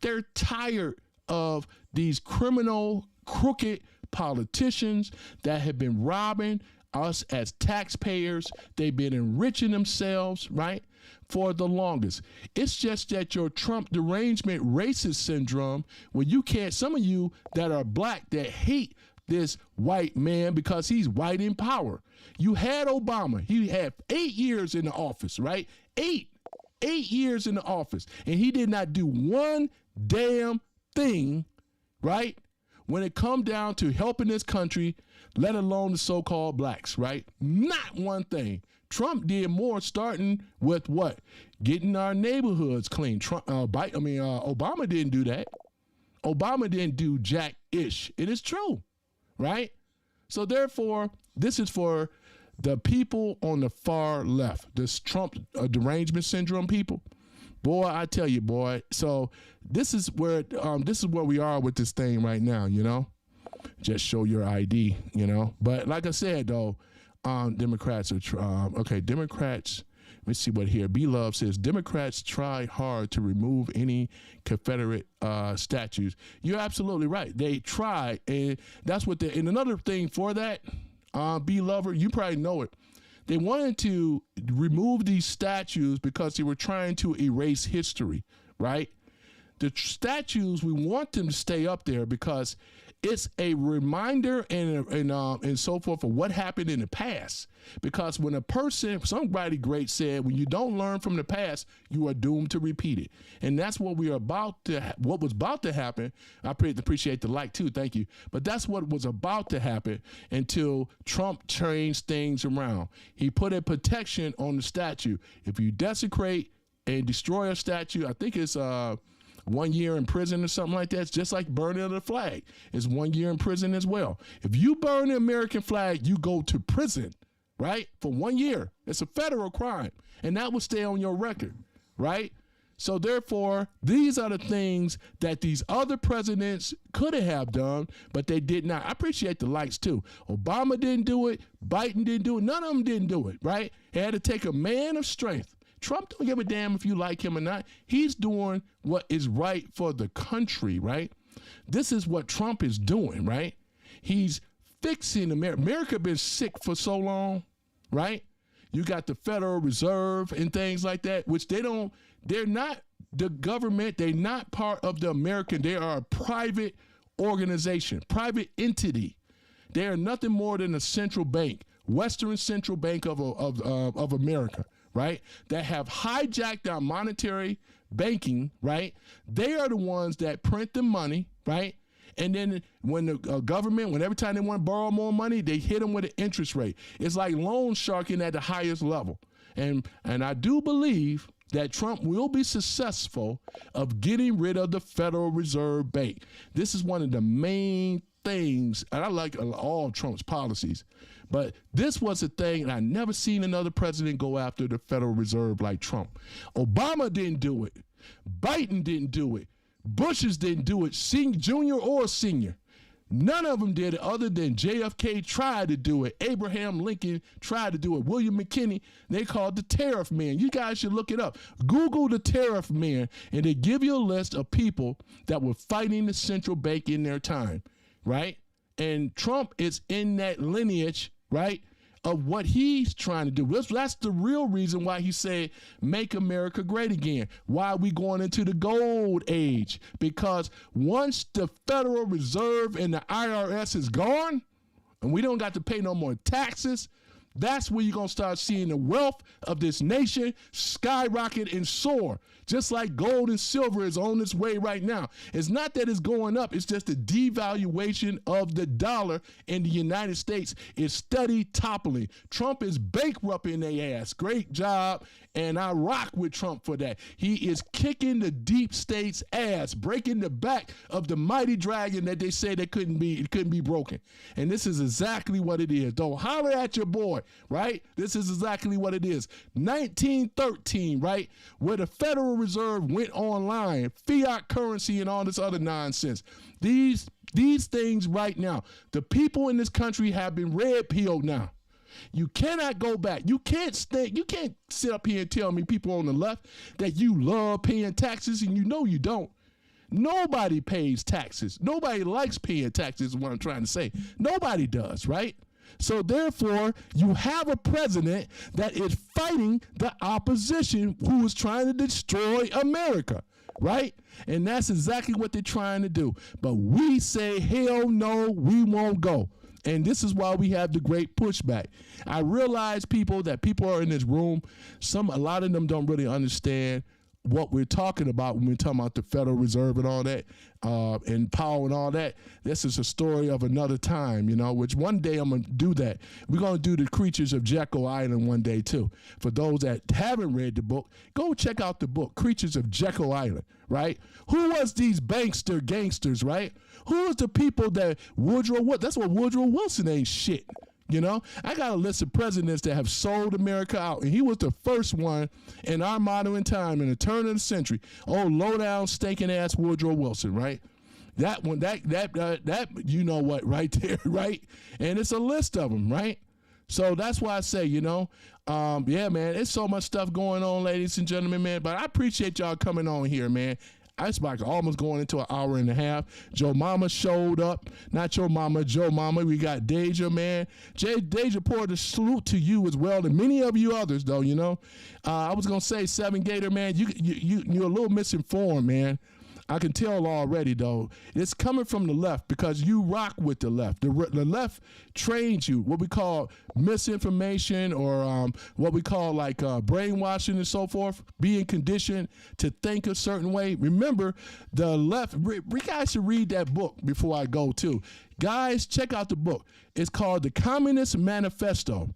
They're tired of these criminal, crooked politicians that have been robbing us as taxpayers. They've been enriching themselves, right, for the longest. It's just that your Trump derangement racist syndrome, where you can't, some of you that are black that hate this white man because he's white in power. You had Obama. He had 8 years in the office, right? Eight years in the office. And he did not do one damn thing, right? When it come down to helping this country, let alone the so-called blacks, right? Not one thing. Trump did more, starting with what? Getting our neighborhoods clean. Obama didn't do that. Obama didn't do jack-ish. It is true, right? So therefore, this is for the people on the far left, this Trump derangement syndrome people. Boy, I tell you, boy. So this is where we are with this thing right now, you know. Just show your ID, you know. But like I said, though, Democrats are okay. Democrats. Let's see what here. B-Love says Democrats try hard to remove any Confederate statues. You're absolutely right. They try, and that's what they. And another thing for that, B-Lover, you probably know it. They wanted to remove these statues because they were trying to erase history, right? The statues, we want them to stay up there because it's a reminder and so forth of what happened in the past. Because when a person, somebody great said, when you don't learn from the past, you are doomed to repeat it. And that's what we are what was about to happen. I appreciate the like too, thank you. But that's what was about to happen until Trump changed things around. He put a protection on the statue. If you desecrate and destroy a statue, I think it's 1 year in prison or something like that. It's just like burning the flag. It's 1 year in prison as well. If you burn the American flag, you go to prison, right? For 1 year. It's a federal crime. And that will stay on your record, right? So therefore, these are the things that these other presidents could have done, but they did not. I appreciate the likes too. Obama didn't do it. Biden didn't do it. None of them didn't do it, right? It had to take a man of strength. Trump don't give a damn if you like him or not. He's doing what is right for the country, right? This is what Trump is doing, right? He's fixing America. America been sick for so long, right? You got the Federal Reserve and things like that, which they're not the government. They're not part of the American. They are a private organization, private entity. They are nothing more than a central bank, Western Central Bank of America, right? That have hijacked our monetary banking, right? They are the ones that print the money, right? And then when the government, every time they want to borrow more money, they hit them with an interest rate. It's like loan sharking at the highest level. And I do believe that Trump will be successful of getting rid of the Federal Reserve Bank. This is one of the main things, and I like all Trump's policies, but this was a thing, and I never seen another president go after the Federal Reserve like Trump. Obama didn't do it. Biden didn't do it. Bush's didn't do it, junior or senior. None of them did it other than JFK tried to do it. Abraham Lincoln tried to do it. William McKinney, they called the tariff men. You guys should look it up. Google the tariff men, and they give you a list of people that were fighting the central bank in their time, right? And Trump is in that lineage, right, of what he's trying to do. That's the real reason why he said, make America great again. Why are we going into the gold age? Because once the Federal Reserve and the IRS is gone, and we don't got to pay no more taxes, That's where you're going to start seeing the wealth of this nation skyrocket and soar, just like gold and silver is on its way right now. It's not that it's going up. It's just the devaluation of the dollar in the United States is steady toppling. Trump is bankrupting their ass. Great job. And I rock with Trump for that. He is kicking the deep state's ass, breaking the back of the mighty dragon that they say it couldn't be broken. And this is exactly what it is. Don't holler at your boy, right? This is exactly what it is. 1913, right? Where the Federal Reserve went online, fiat currency and all this other nonsense. These things right now, the people in this country have been red-pilled now. You cannot go back. You can't sit up here and tell me, people on the left, that you love paying taxes, and you know you don't. Nobody pays taxes. Nobody likes paying taxes is what I'm trying to say. Nobody does, right? So therefore, you have a president that is fighting the opposition who is trying to destroy America, right? And that's exactly what they're trying to do. But we say, hell no, we won't go. And this is why we have the great pushback. I realize people are in this room. A lot of them don't really understand what we're talking about when we're talking about the Federal Reserve and all that, and power and all that. This is a story of another time, which one day I'm going to do that. We're going to do the Creatures of Jekyll Island one day too. For those that haven't read the book, go check out the book, Creatures of Jekyll Island, right? Who was these gangsters, right? Who was the people that that's what Woodrow Wilson ain't shit. I got a list of presidents that have sold America out, and he was the first one in our modern time, in the turn of the century. Oh, low down, stinking ass Woodrow Wilson, right? That one, that you know what, right there, right? And it's a list of them, right? So that's why I say, yeah, man, it's so much stuff going on, ladies and gentlemen, man. But I appreciate y'all coming on here, man. It's like almost going into an hour and a half. Joe Mama showed up. Not your mama, Joe Mama. We got Deja, man. Deja poured a salute to you as well, and many of you others, though, I was going to say, Seven Gator, man, you're a little misinformed, man. I can tell already, though. It's coming from the left because you rock with the left. The left trains you, what we call misinformation or what we call like brainwashing and so forth, being conditioned to think a certain way. Remember, the left, we guys should read that book before I go, too. Guys, check out the book. It's called The Communist Manifesto.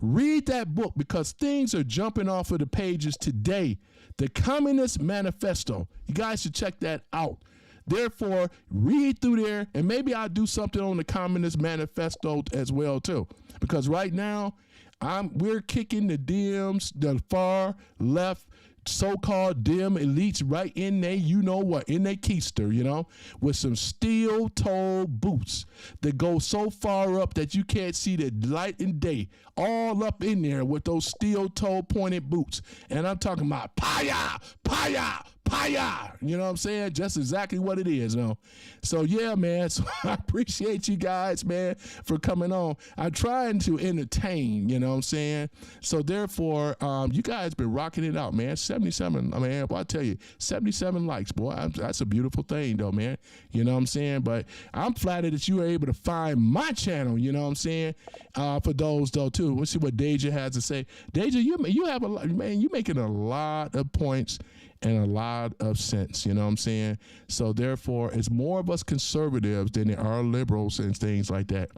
Read that book because things are jumping off of the pages today. The Communist Manifesto. You guys should check that out. Therefore, read through there, and maybe I'll do something on the Communist Manifesto as well, too. Because right now, we're kicking the Dems, the far left, so-called dim elites right in they, in their keister, with some steel-toed boots that go so far up that you can't see the light and day, all up in there with those steel-toed pointed boots. And I'm talking about paya, paya, paya. You know what I'm saying? Just exactly what it is, So, yeah, man, so I appreciate you guys, man, for coming on. I'm trying to entertain, you know what I'm saying? So, therefore, you guys been rocking it out, man. 77, well, I tell you, 77 likes, boy. That's a beautiful thing, though, man. You know what I'm saying? But I'm flattered that you were able to find my channel, you know what I'm saying? For those, though, too. Let's see what Deja has to say. Deja, you have a lot, man, you're making a lot of points and a lot of sense, you know what I'm saying? So therefore, it's more of us conservatives than there are liberals and things like that.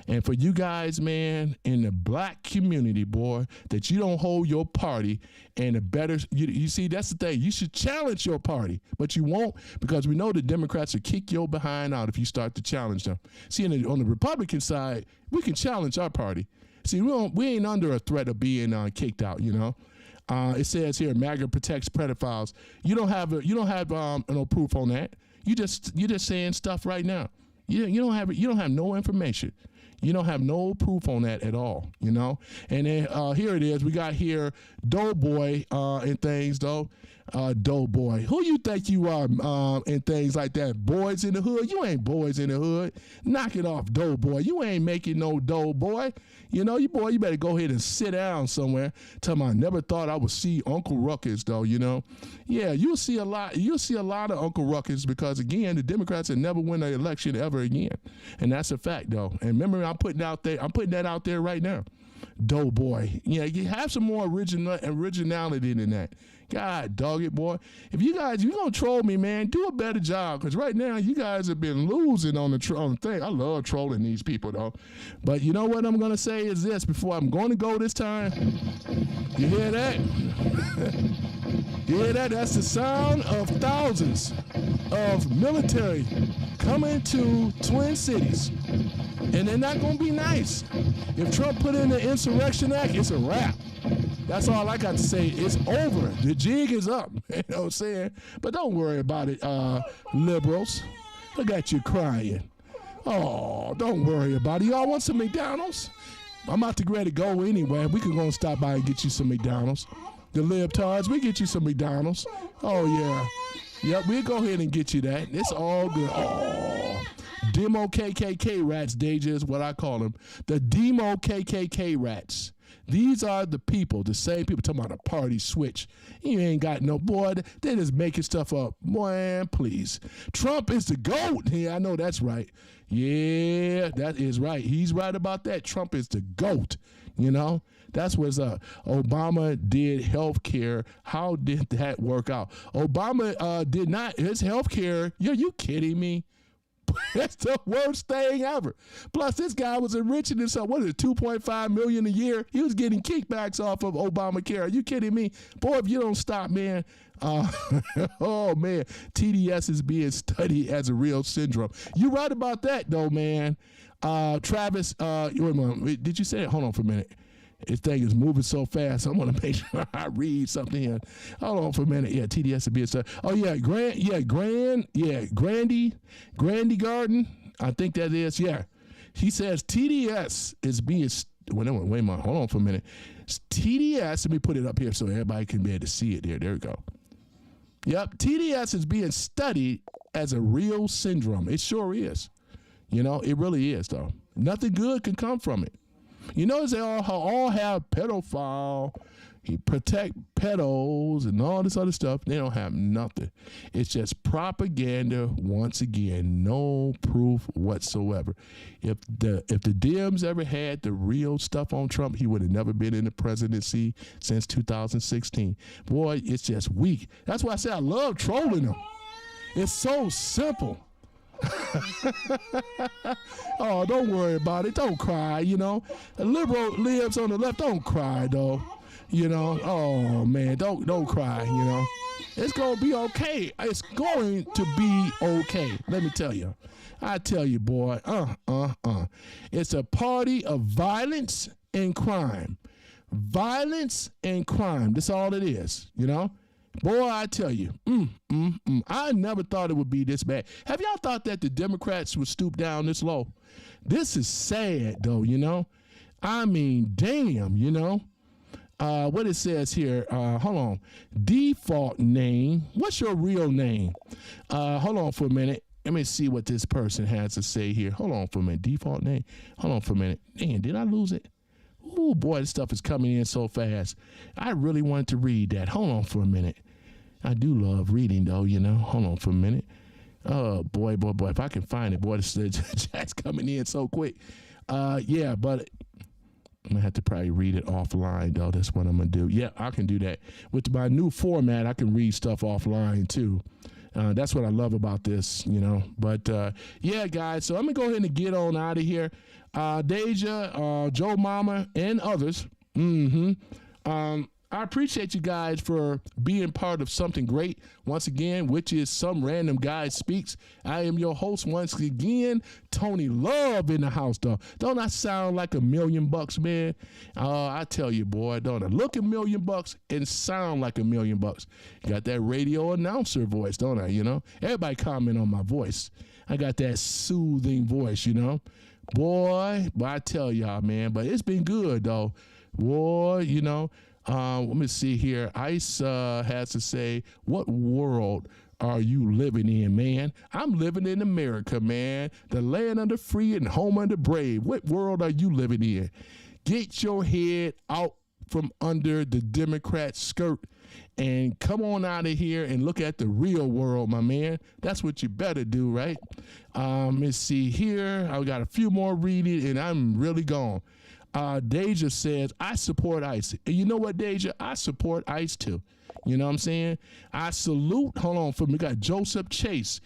And for you guys, man, in the black community, boy, that you don't hold your party and the better, you see, that's the thing. You should challenge your party, but you won't because we know the Democrats will kick your behind out if you start to challenge them. See, on the Republican side, we can challenge our party. See, we ain't under a threat of being kicked out, It says here, MAGA protects pedophiles. You don't have no proof on that. You're just saying stuff right now. You don't have no information. You don't have no proof on that at all, And then here it is. We got here Doughboy and things though. Doughboy. Who you think you are and things like that? Boys in the hood? You ain't boys in the hood. Knock it off, Doughboy. You ain't making no dough, boy. You better go ahead and sit down somewhere. Tell me I never thought I would see Uncle Ruckus, though, Yeah, you'll see a lot of Uncle Ruckus because, again, the Democrats will never win an election ever again. And that's a fact, though. And remember, I'm putting that out there right now. doughboy. Yeah, you have some more originality than that. God dog it, boy. If you guys, you gonna troll me, man, do a better job. Because right now, you guys have been losing on the thing. I love trolling these people, though. But you know what I'm gonna say is this before I'm going to go this time. You hear that? You hear that? That's the sound of thousands of military coming to Twin Cities. And they're not going to be nice. If Trump put in the Insurrection Act, it's a wrap. That's all I got to say. It's over. The jig is up. You know what I'm saying? But don't worry about it, liberals. Look at you crying. Oh, don't worry about it. Y'all want some McDonald's? I'm about to get ready to go anyway. We can go and stop by and get you some McDonald's. The libtards, we get you some McDonald's. Oh, yeah. Yep, we'll go ahead and get you that. It's all good. Oh, demo KKK rats, Deja is what I call them. The demo KKK rats. These are the people, the same people talking about a party switch. You ain't got no, boy, they just making stuff up. Boy, please. Trump is the GOAT. Yeah, I know that's right. Yeah, that is right. He's right about that. Trump is the GOAT, you know. That's what's up. Obama did health care. How did that work out? Obama did not. His health care, are you kidding me? That's the worst thing ever. Plus, this guy was enriching himself. What is it, $2.5 million a year? He was getting kickbacks off of Obamacare. Are you kidding me? Boy, if you don't stop, man. Oh, man. TDS is being studied as a real syndrome. You're right about that, though, man. Travis, wait a minute. Did you say it? Hold on for a minute. This thing is moving so fast. I want to make sure I read something here. Hold on for a minute. Yeah, TDS would be a stuff. Oh yeah, Grandy Garden. I think that is. Yeah, he says TDS is being. Wait a minute. Hold on for a minute. TDS. Let me put it up here so everybody can be able to see it. There we go. Yep, TDS is being studied as a real syndrome. It sure is. You know, it really is though. Nothing good can come from it. You notice they all have pedophile, he protect pedos and all this other stuff. They don't have nothing. It's just propaganda once again, no proof whatsoever. If the Dems ever had the real stuff on Trump, he would have never been in the presidency since 2016. Boy, it's just weak. That's why I say I love trolling them. It's so simple. Oh, don't worry about it. Don't cry, you know. A liberal lives on the left. Don't cry, though. You know. Oh, man. Don't cry, you know. It's going to be okay. It's going to be okay. Let me tell you. I tell you, boy. It's a party of violence and crime. Violence and crime. That's all it is, you know. Boy, I tell you, I never thought it would be this bad. Have y'all thought that the Democrats would stoop down this low? This is sad, though, you know. I mean, damn, you know. What it says here, hold on. Default name. What's your real name? Hold on for a minute. Let me see what this person has to say here. Hold on for a minute. Default name. Hold on for a minute. Man, did I lose it? Oh, boy, this stuff is coming in so fast. I really wanted to read that. Hold on for a minute. I do love reading, though, you know. Hold on for a minute. Oh, boy. If I can find it, boy, this chat's coming in so quick. Yeah, but I'm going to have to probably read it offline, though. That's what I'm going to do. Yeah, I can do that. With my new format, I can read stuff offline, too. That's what I love about this, you know. But, yeah, guys, so I'm going to go ahead and get on out of here. Deja, Joe Mama, and others. I appreciate you guys for being part of something great once again, which is Some Random Guy Speaks. I am your host once again, Tony Love in the house, though. Don't I sound like $1 million, man? I tell you, boy, don't I look $1 million and sound like $1 million? Got that radio announcer voice, don't I, you know? Everybody comment on my voice. I got that soothing voice, you know? Boy, but I tell y'all, man, but it's been good, though. Boy, you know, let me see here. Ice has to say, what world are you living in, man? I'm living in America, man. The land of the free and home of the brave. What world are you living in? Get your head out from under the Democrat skirt and come on out of here and look at the real world, my man. That's what you better do, right? Let's see here. I got a few more reading, and I'm really gone. Deja says, I support ICE. And you know what, Deja? I support ICE too. You know what I'm saying? I salute, hold on for me, we got Joseph Chase.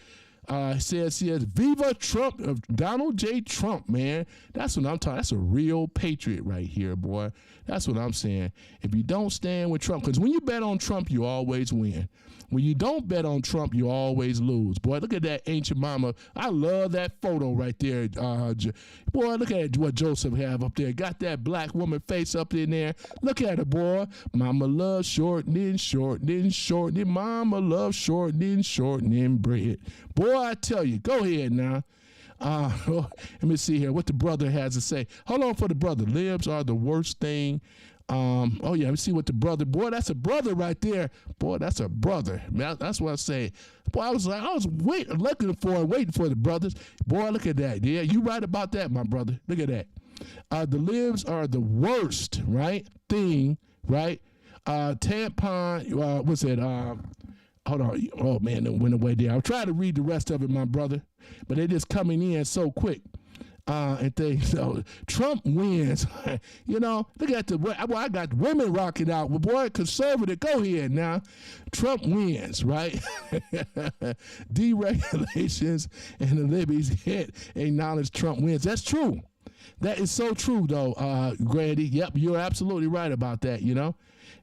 Says, Viva Trump, Donald J. Trump, man. That's what I'm talking. That's a real patriot right here, boy. That's what I'm saying. If you don't stand with Trump, because when you bet on Trump, you always win. When you don't bet on Trump, you always lose. Boy, look at that ancient mama. I love that photo right there. Boy, look at what Joseph have up there. Got that black woman face up in there. Look at her, boy. Mama loves shortening, shortening, shortening. Mama loves shortening, shortening bread. Boy, I tell you, go ahead now. Let me see here what the brother has to say. Hold on for the brother. Libs are the worst thing. Oh yeah, let me see what the brother. Boy, that's a brother right there. Boy, that's a brother. Man, that's what I say. Boy, I was waiting for the brothers. Boy, look at that. Yeah, you right about that, my brother. Look at that. The libs are the worst, right? Thing, right? Tampon. What's it? Hold on. Oh man, it went away there. I'll try to read the rest of it, my brother, but they're just coming in so quick. And things. So Trump wins. You know, look at I got women rocking out. Well, boy, conservative, go ahead now. Trump wins, right? Deregulations and the libbies hit acknowledge Trump wins. That's true. That is so true, though, Grady. Yep, you're absolutely right about that, you know.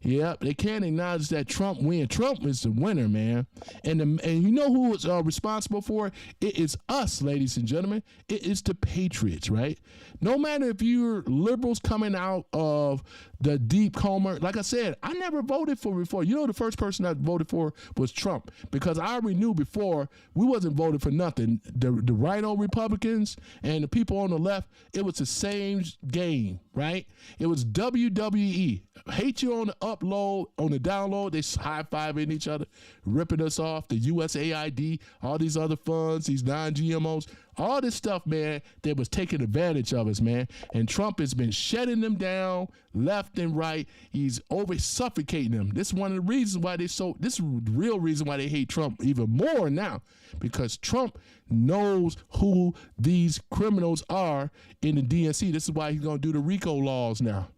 Yep, they can't acknowledge that Trump wins. Trump is the winner, man. And you know who is responsible for it? It is us, ladies and gentlemen. It is the patriots, right? No matter if you're liberals coming out of the deep coma. Like I said, I never voted for before. You know, the first person I voted for was Trump because I already knew before we wasn't voting for nothing. The rhino Republicans and the people on the left, it was the same game, right? It was WWE. Hate you on the upload, on the download, they high-fiving each other, ripping us off, the USAID, all these other funds, these non-GMOs, all this stuff, man, that was taking advantage of us, man. And Trump has been shutting them down left and right. He's over suffocating them. This is one of the reasons why this is the real reason why they hate Trump even more now, because Trump knows who these criminals are in the DNC. This is why he's going to do the RICO laws now.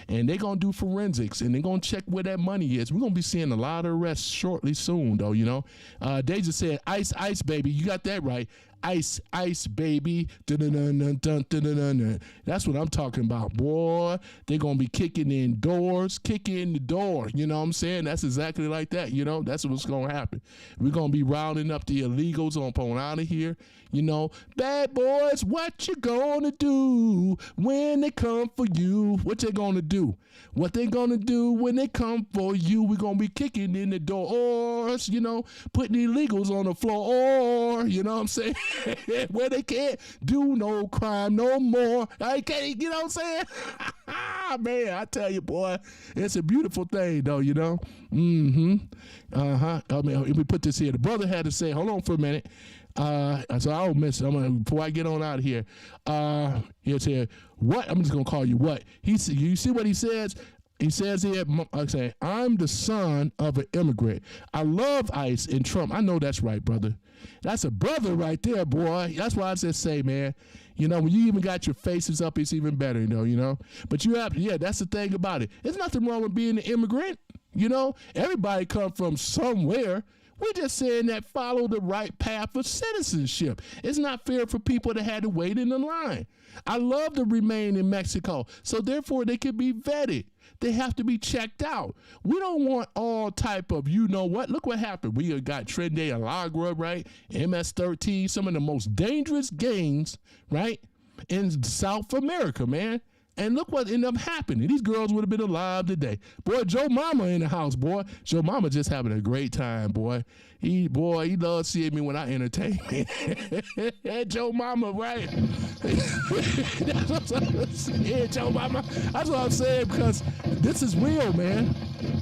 And they're going to do forensics, and they're going to check where that money is. We're going to be seeing a lot of arrests shortly soon, though, you know. Deja said, ice, ice, baby. You got that right. Ice, ice, baby. Dun-dun-dun-dun-dun-dun-dun-dun. That's what I'm talking about, boy. They're going to be kicking in doors, kicking in the door. You know what I'm saying? That's exactly like that, you know. That's what's going to happen. We're going to be rounding up the illegals on out of here. You know, bad boys, what you gonna do when they come for you? What they gonna do? What they gonna do when they come for you? We're gonna be kicking in the doors, you know, putting illegals on the floor, you know what I'm saying? Where they can't do no crime no more. I can't, you know what I'm saying? Man, I tell you, boy, it's a beautiful thing, though, you know? I mean, let me put this here. The brother had to say, hold on for a minute. So I don't miss it. Before I get on out of here, he'll say, what? I'm just going to call you what? You see what he says? He says here, I'm the son of an immigrant. I love ICE and Trump. I know that's right, brother. That's a brother right there, boy. That's why I just say, man, you know, when you even got your faces up, it's even better, you know. But you have, that's the thing about it. There's nothing wrong with being an immigrant, you know. Everybody come from somewhere. We're just saying that follow the right path of citizenship. It's not fair for people that had to wait in the line. I love to remain in Mexico, so therefore they can be vetted. They have to be checked out. We don't want all type of, you know what? Look what happened. We got Tren de Alagra, right? MS-13, some of the most dangerous gangs, right, in South America, man. And look what ended up happening. These girls would have been alive today. Boy, Joe Mama in the house, boy. Joe Mama just having a great time, boy. He loves seeing me when I entertain him. Joe Mama, right? That's what I'm saying, Joe Mama. That's what I'm saying, because this is real, man.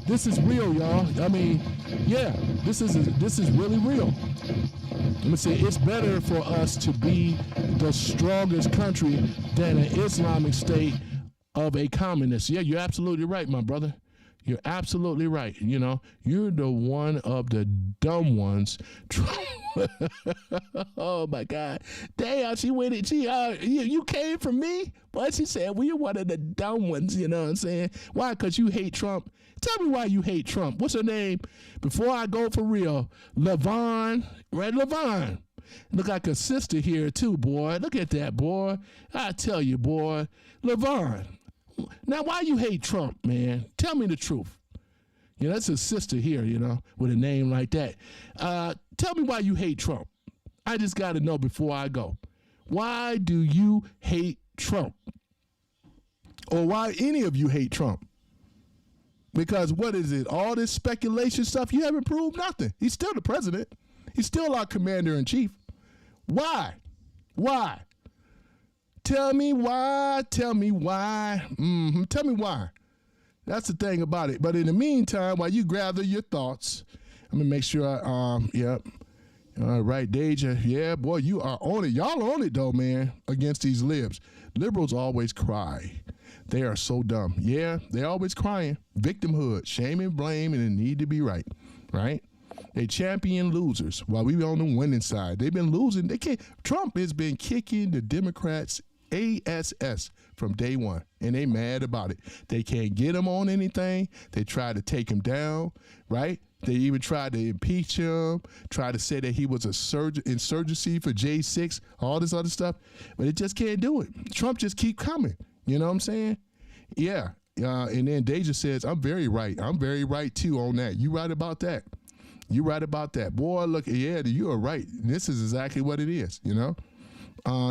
This is real, y'all. I mean, yeah, this is really real. Let me say, it's better for us to be the strongest country than an Islamic state of a communist. Yeah, you're absolutely right, my brother. You're absolutely right. You know, you're the one of the dumb ones. Oh my God. Damn, she went it. You came from me? But she said, well, you're one of the dumb ones, you know what I'm saying? Why? Because you hate Trump. Tell me why you hate Trump. What's her name? Before I go for real, LaVon, right? LaVon. Look like a sister here too, boy. Look at that, boy. I tell you, boy. LaVon. Now, why you hate Trump, man? Tell me the truth. You know, that's a sister here, you know, with a name like that. Tell me why you hate Trump. I just got to know before I go. Why do you hate Trump? Or why any of you hate Trump? Because what is it? All this speculation stuff, you haven't proved nothing. He's still the president. He's still our commander-in-chief. Why? Why? Tell me why. Tell me why. Tell me why. That's the thing about it. But in the meantime, while you gather your thoughts, I'm going to make sure yep. All right, Deja. Yeah, boy, you are on it. Y'all on it, though, man, against these libs. Liberals always cry. They are so dumb. Yeah, they're always crying. Victimhood, shame and blame, and the need to be right, right? They champion losers while we on the winning side. They've been losing. Trump has been kicking the Democrats' ass from day one, and they mad about it. They can't get him on anything. They try to take him down, right? They even tried to impeach him, try to say that he was a insurgency for J6, all this other stuff, but it just can't do it. Trump just keep coming. You know what I'm saying? Yeah. And then Deja says, I'm very right. I'm very right, too, on that. You right about that. You right about that. Boy, look, yeah, you are right. This is exactly what it is, you know?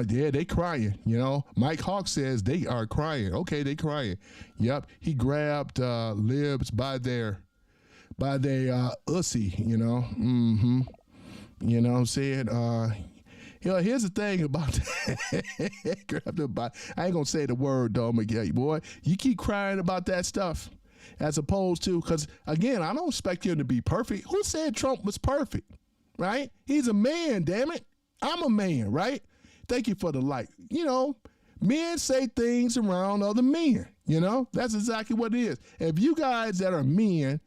Yeah, they crying, you know? Mike Hawk says they are crying. Okay, they crying. Yep, he grabbed libs by their ussy, you know? You know what I'm saying? You know, here's the thing about that. Grab the body. I ain't gonna say the word though, McGee, boy. You keep crying about that stuff as opposed to, because again, I don't expect him to be perfect. Who said Trump was perfect? Right? He's a man, damn it. I'm a man, right? Thank you for the like. You know, men say things around other men. You know, that's exactly what it is. If you guys that are men,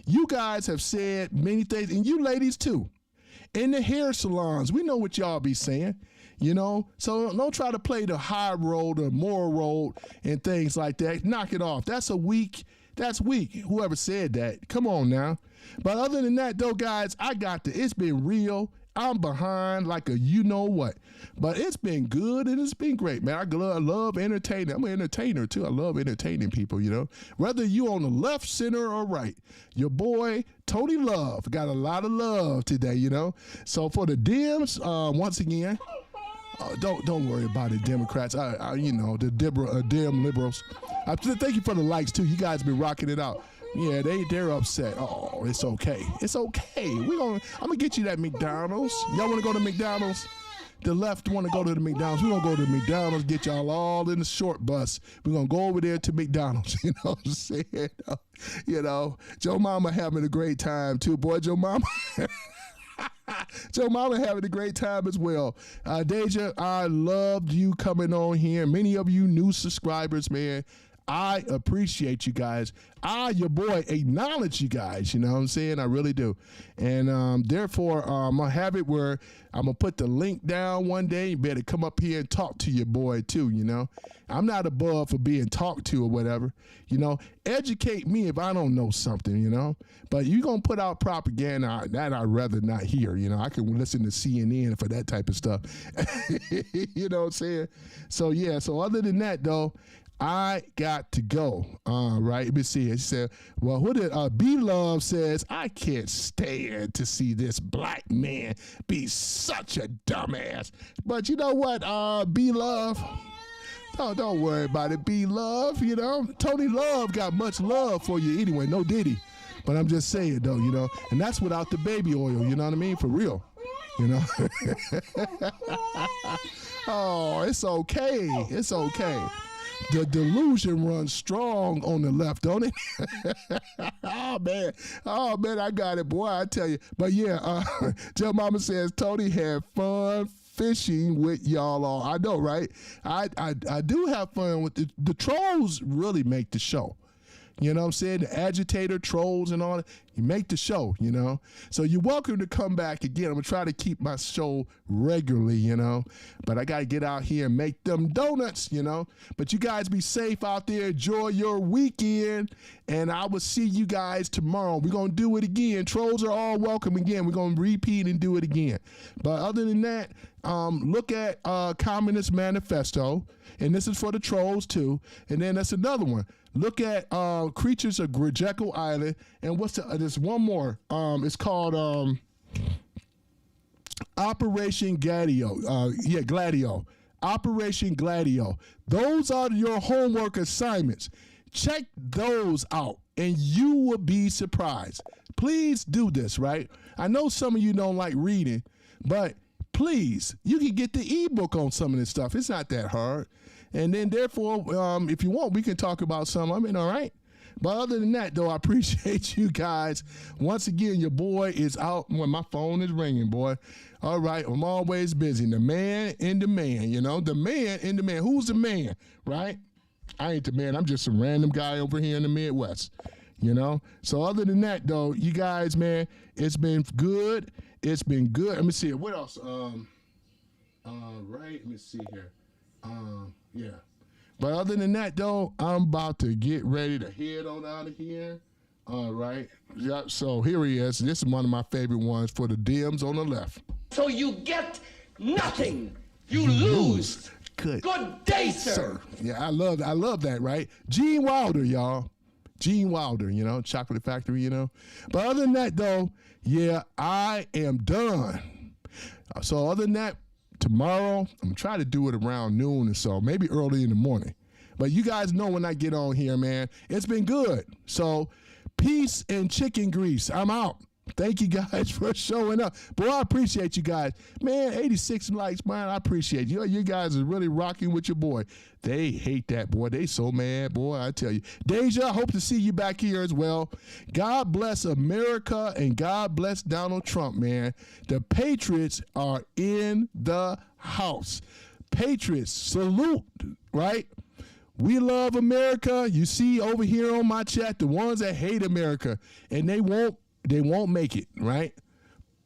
you guys have said many things, and you ladies too. In the hair salons, we know what y'all be saying, you know? So don't try to play the high road or moral road and things like that. Knock it off. That's weak. Whoever said that. Come on now. But other than that, though, guys, I got this. It's been real. I'm behind like a you-know-what. But it's been good and it's been great, man. I love entertaining. I'm an entertainer, too. I love entertaining people, you know. Whether you on the left, center, or right. Your boy, Tony Love, got a lot of love today, you know. So for the Dems, once again, don't worry about it, Democrats. You know, the Dem liberals. Thank you for the likes, too. You guys been rocking it out. Yeah, they're upset. Oh, it's okay. It's okay. I'm gonna get you that McDonald's. Y'all wanna go to McDonald's? The left wanna go to the McDonald's. We're gonna go to McDonald's, get y'all all in the short bus. We're gonna go over there to McDonald's. You know what I'm saying? You know, Joe Mama having a great time too, boy. Joe Mama. Joe Mama having a great time as well. Deja, I loved you coming on here. Many of you new subscribers, man. I appreciate you guys. Your boy, acknowledge you guys. You know what I'm saying? I really do. And therefore, I'm going to have it where I'm going to put the link down one day. You better come up here and talk to your boy, too, you know? I'm not above for being talked to or whatever. You know, educate me if I don't know something, you know? But you're going to put out propaganda that I'd rather not hear. You know, I can listen to CNN for that type of stuff. You know what I'm saying? So, yeah. So other than that, though, I got to go. Right. Let me see. She said, well, what did B-Love says, I can't stand to see this black man be such a dumbass. But you know what, B-Love? Don't worry about it, B-Love. You know, Tony Love got much love for you anyway. No Diddy. But I'm just saying, though, you know, and that's without the baby oil. You know what I mean? For real. You know? Oh, it's okay. It's okay. The delusion runs strong on the left, don't it? Oh, man, I got it, boy, I tell you. But, yeah, Joe Mama says Tony had fun fishing with y'all all. I know, right? I do have fun with the trolls really make the show. You know what I'm saying? The agitator, trolls, and all that. You make the show, you know? So you're welcome to come back again. I'm going to try to keep my show regularly, you know? But I got to get out here and make them donuts, you know? But you guys be safe out there. Enjoy your weekend. And I will see you guys tomorrow. We're going to do it again. Trolls are all welcome again. We're going to repeat and do it again. But other than that, look at Communist Manifesto. And this is for the trolls, too. And then that's another one. Look at Creatures of Jekyll Island, and there's one more. It's called Operation Gladio. Gladio. Operation Gladio. Those are your homework assignments. Check those out, and you will be surprised. Please do this, right? I know some of you don't like reading, but please, you can get the ebook on some of this stuff. It's not that hard. And then, therefore, if you want, we can talk about some of it, all right? But other than that, though, I appreciate you guys. Once again, your boy is out when my phone is ringing, boy. All right, I'm always busy. The man in the man, you know? The man in the man. Who's the man, right? I ain't the man. I'm just some random guy over here in the Midwest, you know? So other than that, though, you guys, man, it's been good. It's been good. Let me see. What else? Right, let me see here. Yeah. But other than that, though, I'm about to get ready to head on out of here. All right. Yep. So here he is. This is one of my favorite ones for the DMs on the left. So you get nothing. You lose. Good day, sir. Yeah, I love that, right? Gene Wilder, y'all. Gene Wilder, you know, Chocolate Factory, you know. But other than that, though, yeah, I am done. So other than that, tomorrow, I'm going to try to do it around noon or so, maybe early in the morning. But you guys know when I get on here, man, it's been good. So peace and chicken grease. I'm out. Thank you guys for showing up. Boy, I appreciate you guys. Man, 86 likes, man, I appreciate you. You guys are really rocking with your boy. They hate that, boy. They so mad, boy, I tell you. Deja, I hope to see you back here as well. God bless America and God bless Donald Trump, man. The Patriots are in the house. Patriots, salute, right? We love America. You see over here on my chat, the ones that hate America, and they won't make it, right?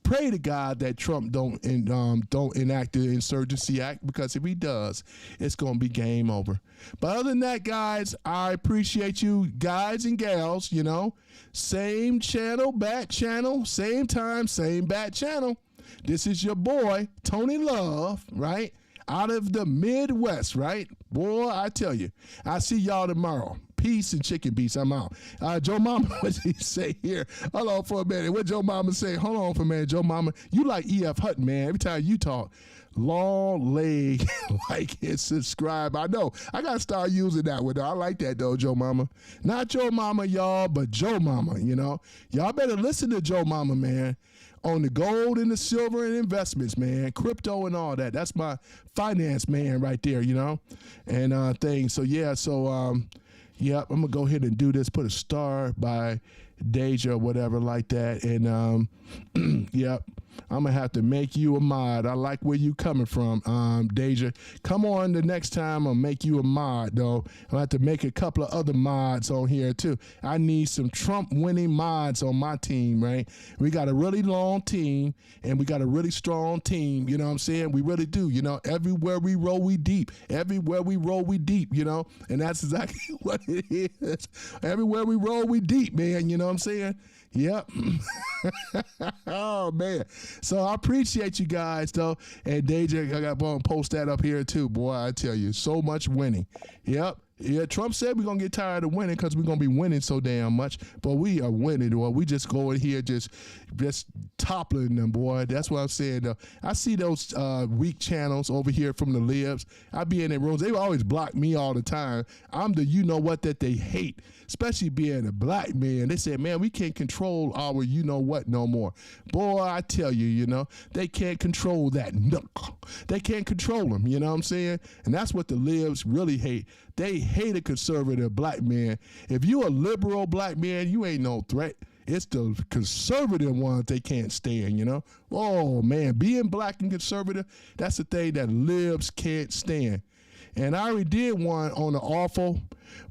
Pray to God that Trump don't enact the Insurgency Act, because if he does, it's going to be game over. But other than that, guys, I appreciate you guys and gals, you know. Same channel, bat channel, same time, same bat channel. This is your boy, Tony Love, right? Out of the Midwest, right? Boy, I tell you. I'll see y'all tomorrow. Peace and chicken beats. I'm out. Joe Mama, what did he say here? Hold on for a minute. What Joe Mama say? Hold on for a minute, Joe Mama. You like E.F. Hutton, man. Every time you talk, long leg, like and subscribe. I know. I got to start using that one, though. I like that, though, Joe Mama. Not Joe Mama, y'all, but Joe Mama, you know. Y'all better listen to Joe Mama, man. On the gold and the silver and investments, man, crypto and all that. That's my finance man right there, you know, and things. So yeah, yep, I'm gonna go ahead and do this. Put a star by Deja or whatever like that, and yep, I'm gonna have to make you a mod. I like where you coming from, Deja. Come on the next time, I'll make you a mod, though. I'll have to make a couple of other mods on here, too. I need some Trump-winning mods on my team, right? We got a really long team, and we got a really strong team, you know what I'm saying? We really do, you know? Everywhere we roll, we deep. Everywhere we roll, we deep, you know? And that's exactly what it is. Everywhere we roll, we deep, man, you know what I'm saying? Yep. Oh, man. So I appreciate you guys, though. And Deja, I got to post that up here, too. Boy, I tell you, so much winning. Yep. Yeah, Trump said we're going to get tired of winning because we're going to be winning so damn much. But we are winning, boy. We just go in here just toppling them, boy. That's what I'm saying, though. I see those weak channels over here from the libs. I be in their rooms. They always block me all the time. I'm the you-know-what that they hate, especially being a black man. They say, man, we can't control our you-know-what no more. Boy, I tell you, you know, they can't control that. No, they can't control them, you know what I'm saying? And that's what the libs really hate. They hate a conservative black man. If you a liberal black man, you ain't no threat. It's the conservative ones they can't stand, you know? Oh, man, being black and conservative, that's the thing that libs can't stand. And I already did one on the awful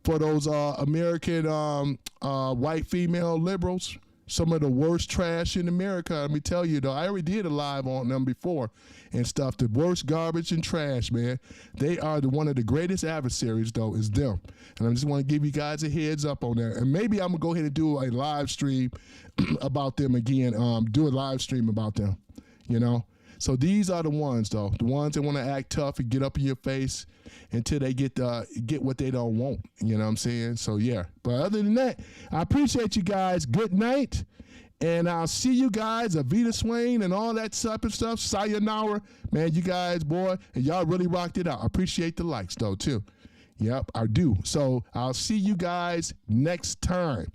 for those American white female liberals. Some of the worst trash in America. Let me tell you, though, I already did a live on them before and stuff. The worst garbage and trash, man. They are one of the greatest adversaries, though, is them. And I just want to give you guys a heads up on that. And maybe I'm going to go ahead and do a live stream about them again. Do a live stream about them, you know. So these are the ones, though. The ones that want to act tough and get up in your face until they get what they don't want. You know what I'm saying? So, yeah. But other than that, I appreciate you guys. Good night. And I'll see you guys, Avita Swain and all that type of stuff. Sayonara. Man, you guys, boy, and y'all really rocked it out. I appreciate the likes, though, too. Yep, I do. So I'll see you guys next time.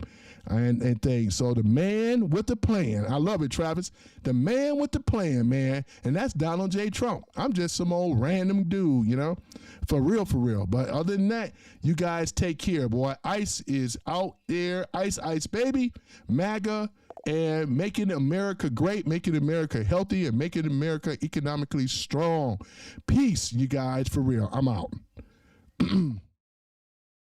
And things. So the man with the plan. I love it, Travis. The man with the plan, man. And that's Donald J. Trump. I'm just some old random dude, you know? For real, for real. But other than that, you guys take care, boy. ICE is out there. ICE, ICE, baby. MAGA. And making America great, making America healthy, and making America economically strong. Peace, you guys, for real. I'm out.